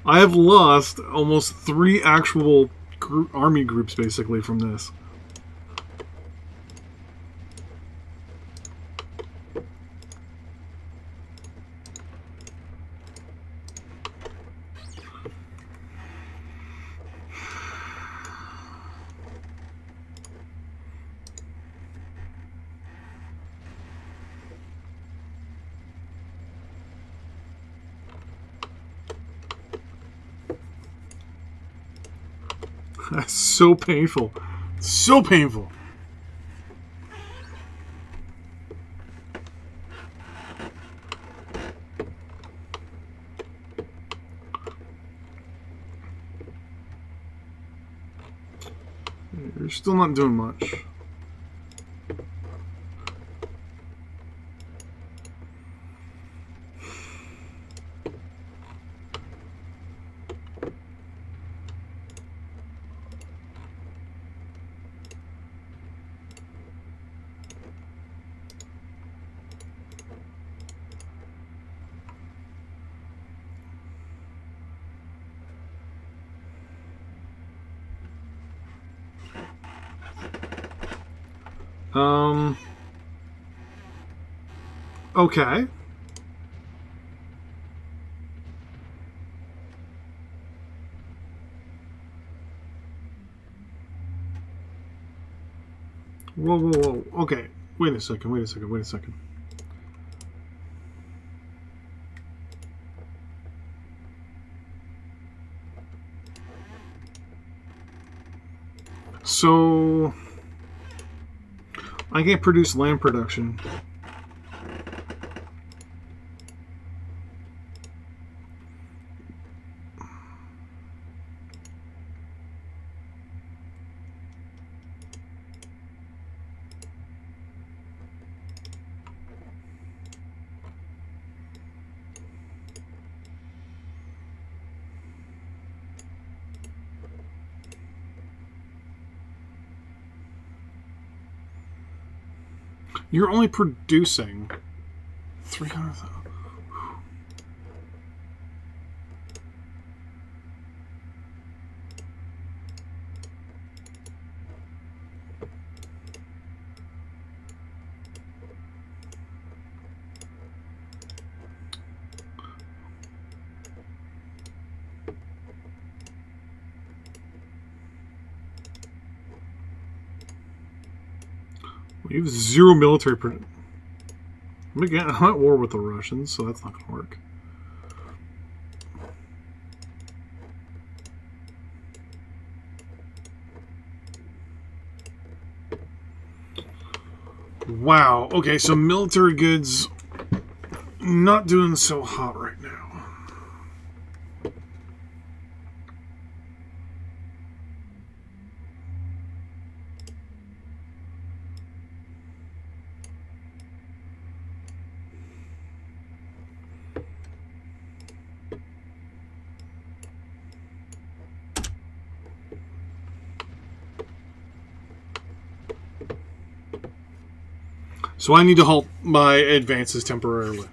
I have lost almost 3 actual army groups basically from this. That's so painful. So painful. You're still not doing much. Okay. Whoa, whoa, whoa. Okay. Wait a second, wait a second, wait a second. So I can't produce land production. You're only producing 300,000. You have zero military. Again, I'm at war with the Russians, so that's not going to work. Wow. Okay, so military goods not doing so hot right now. So I need to halt my advances temporarily.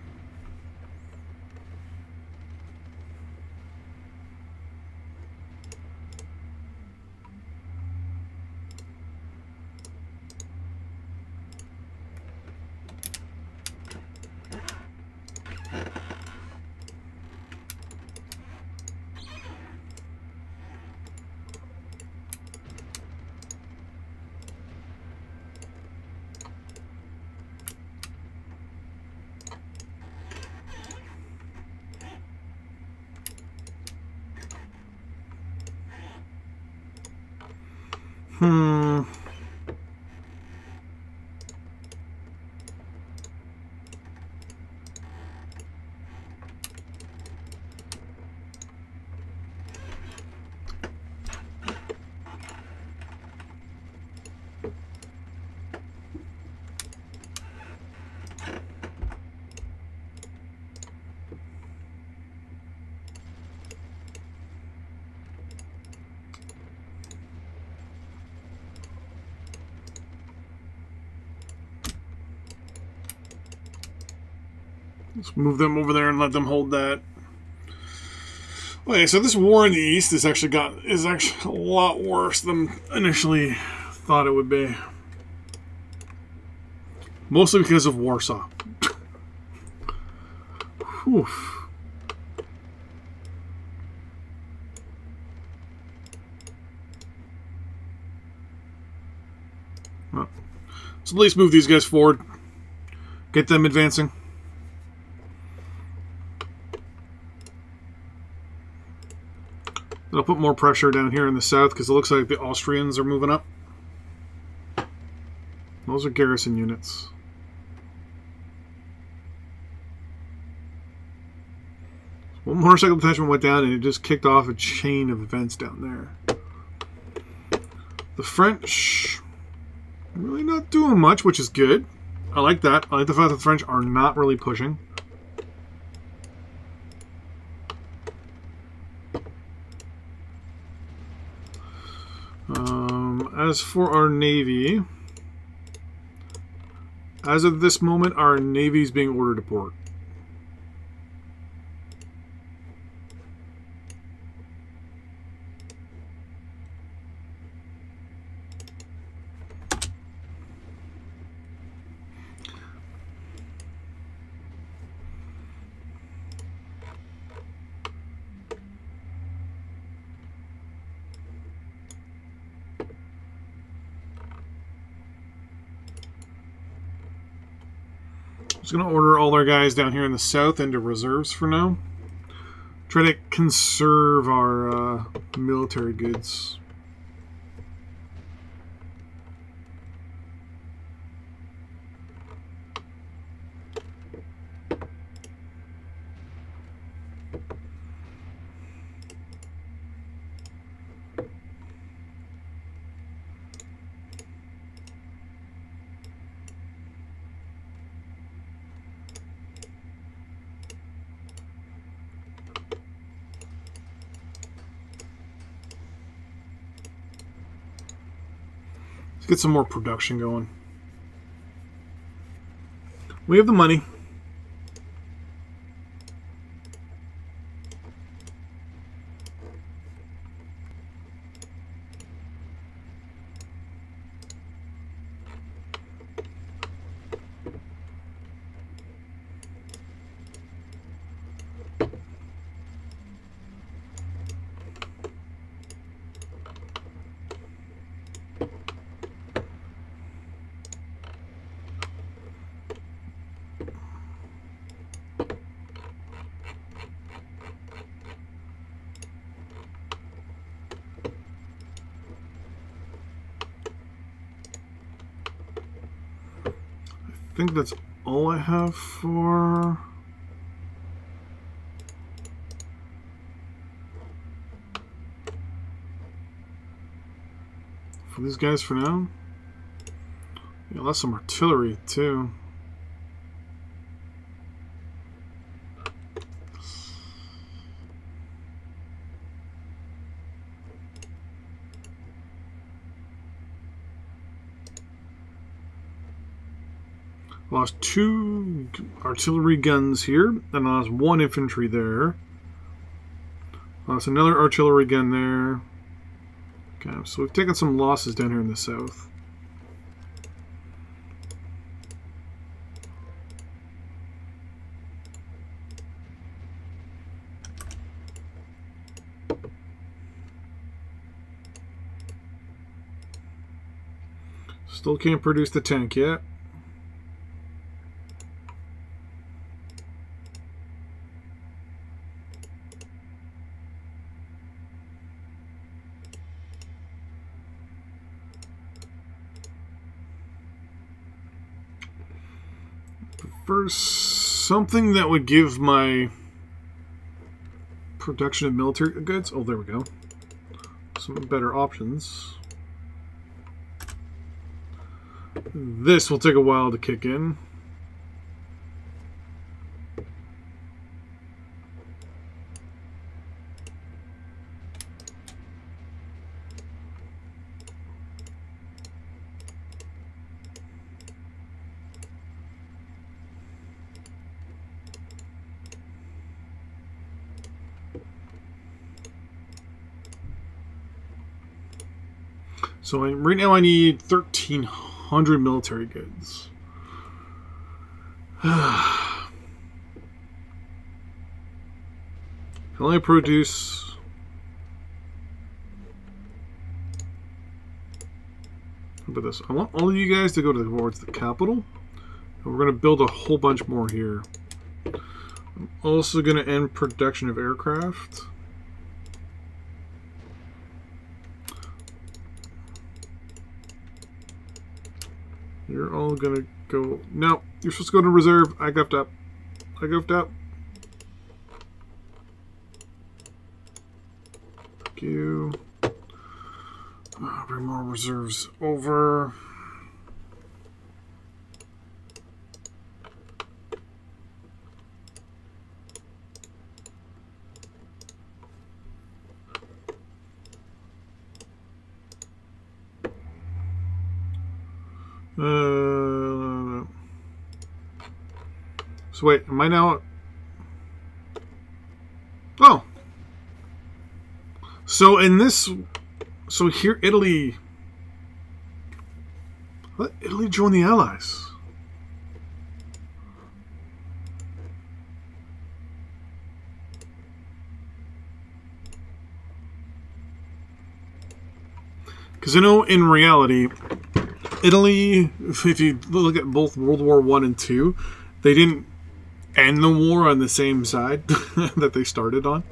Let's move them over there and let them hold that. Okay, so this war in the east is actually a lot worse than initially thought it would be. Mostly because of Warsaw. Whew. Well, so at least move these guys forward. Get them advancing. It'll put more pressure down here in the south because it looks like the Austrians are moving up. Those are garrison units. One motorcycle detachment went down and it just kicked off a chain of events down there. The French really not doing much, which is good. I like that. I like the fact that the French are not really pushing. As for our Navy, as of this moment, our Navy is being ordered to port. Just going to order all our guys down here in the south into reserves for now. Try to conserve our military goods. Get some more production going. We have the money. I think that's all I have for these guys for now. Yeah, that's some artillery too. Lost 2 artillery guns here, and lost 1 infantry there. Lost another artillery gun there. Okay, so we've taken some losses down here in the south. Still can't produce the tank yet. First, something that would give my production of military goods. Oh, there we go. Some better options. This will take a while to kick in. So right now I need 1,300 military goods. Can only produce... How about this? I want all of you guys to go towards the capital. And we're going to build a whole bunch more here. I'm also going to end production of aircraft. You're all gonna go. No, you're supposed to go to reserve. I goofed up. I goofed up. Thank you. bring more reserves over. So wait, am I now? Oh, so in this, so here Italy. Let Italy join the Allies. Because I know in reality, Italy, if you look at both World War I and II, they didn't end the war on the same side that they started on.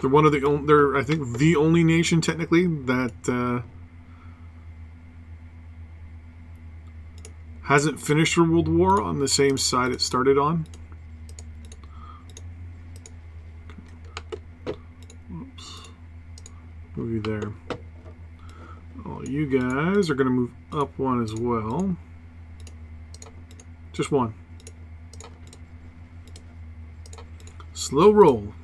They're one of the only, they're I think the only nation technically that hasn't finished the World War on the same side it started on. Oops. Move you there. Oh, you guys are going to move up one as well. Just one. Slow roll.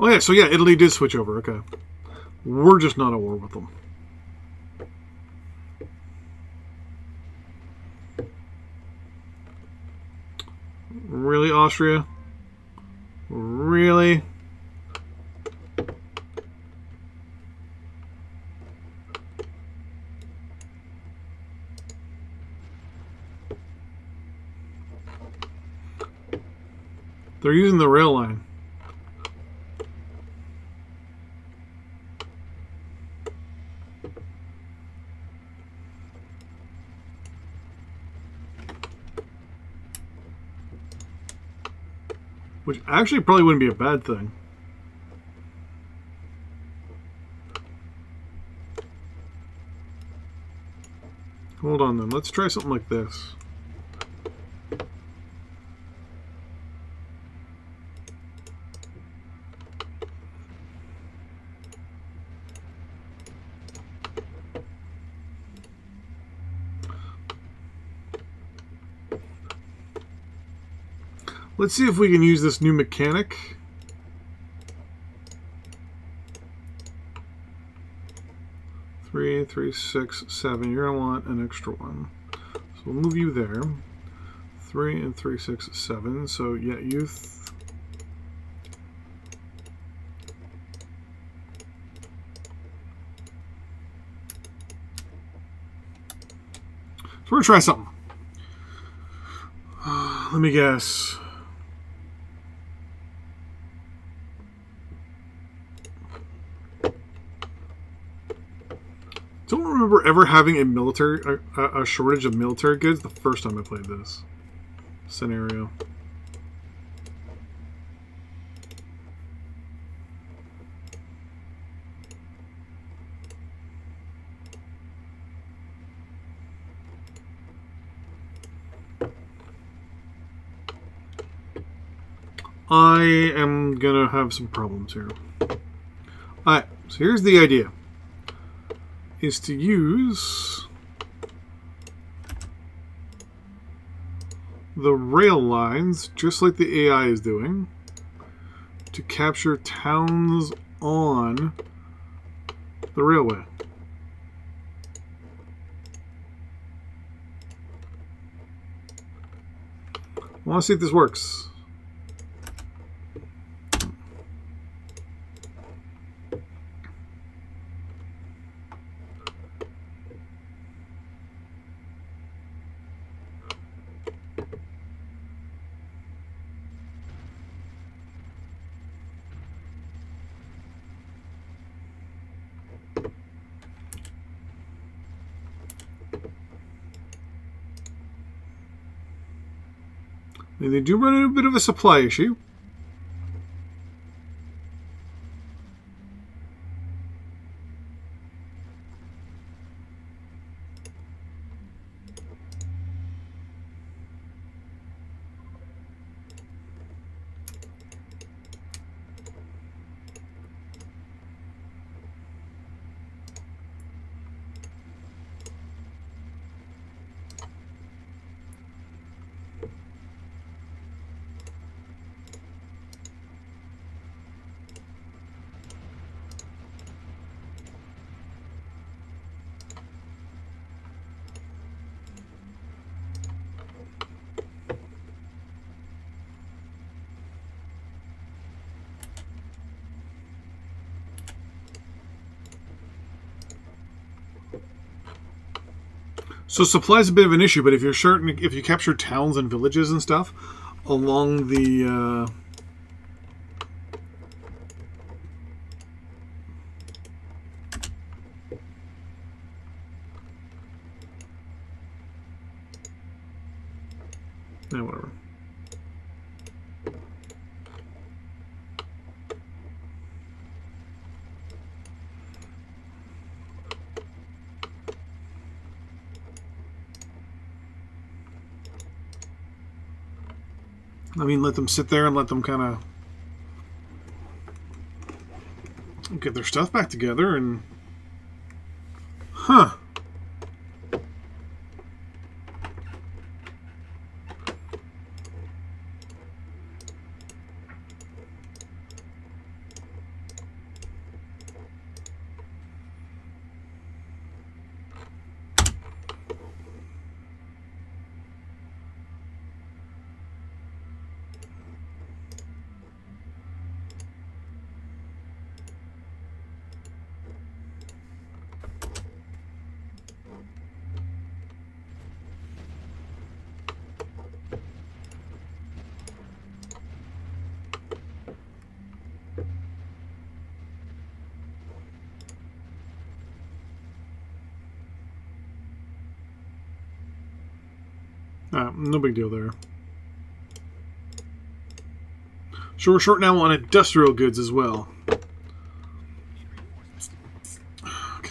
Oh yeah, so yeah, Italy did switch over. Okay. We're just not at war with them. Really, Austria? Really? They're using the rail line. Which actually probably wouldn't be a bad thing. Hold on then. Let's try something like this. Let's see if we can use this new mechanic. Three, 3, 6, 7. You're gonna want an extra one. So we'll move you there. 3 and 3, 6, 7. So yeah, youth. So we're gonna try something. Let me guess. Don't remember ever having a shortage of military goods the first time I played this scenario. I am gonna have some problems here. Alright, so here's the idea. Is to use the rail lines, just like the AI is doing, to capture towns on the railway. I want to see if this works. They do run into a bit of a supply issue. So supply is a bit of an issue, but if you capture towns and villages and stuff along the whatever. I mean, let them sit there and let them kind of get their stuff back together and... Huh. No big deal there. So we're short now on industrial goods as well. Okay.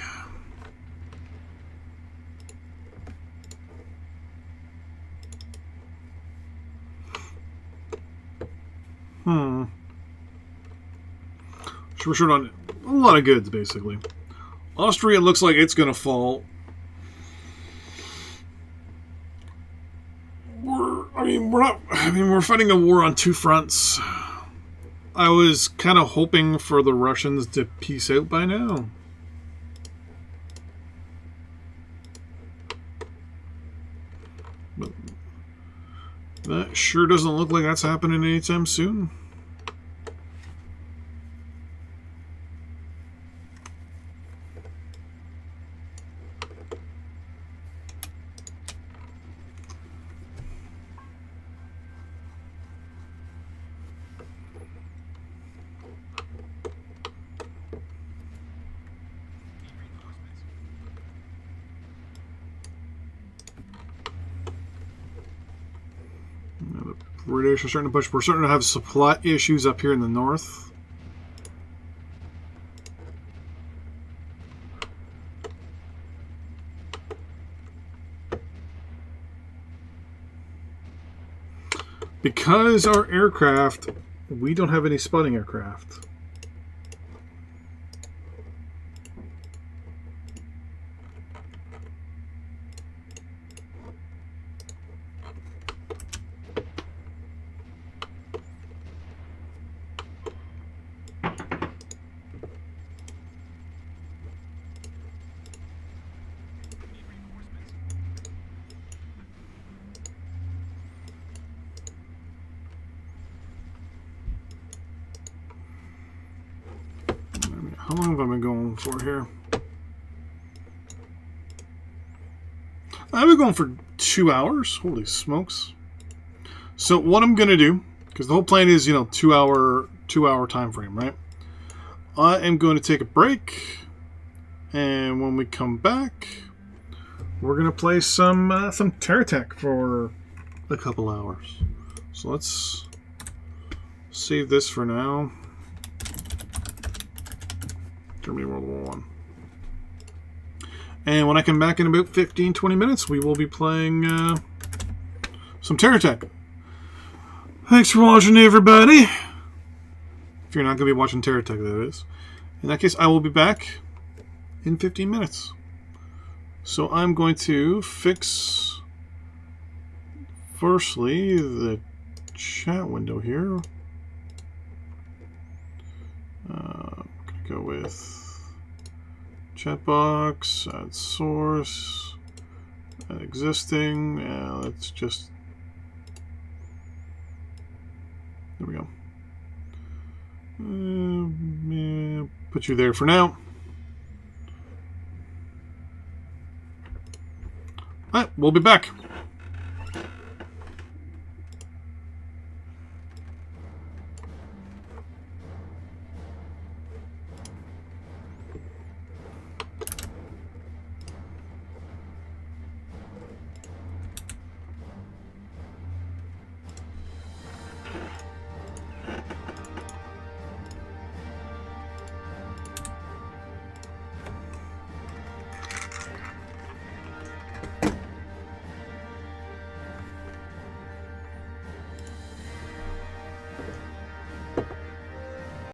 So we're short on a lot of goods, basically. Austria looks like it's going to fall. We're fighting a war on two fronts. I was kind of hoping for the Russians to peace out by now. But that sure doesn't look like that's happening anytime soon. British are starting to push. We're starting to have supply issues up here in the north. Because our aircraft, we don't have any spotting aircraft. How long have I been going for here? I've been going for 2 hours. Holy smokes. So what I'm going to do, because the whole plan is, 2 hour time frame, right? I am going to take a break. And when we come back, we're going to play some Terratech for a couple hours. So let's save this for now. Germany World War I. And when I come back in about 15-20 minutes, we will be playing some Terror Tech. Thanks for watching, everybody. If you're not going to be watching Terror Tech, that is. In that case, I will be back in 15 minutes. So I'm going to fix, firstly, the chat window here. I'm going to go with chat box, add source, add existing. Let's just, there we go. Yeah, put you there for now. All right, we'll be back.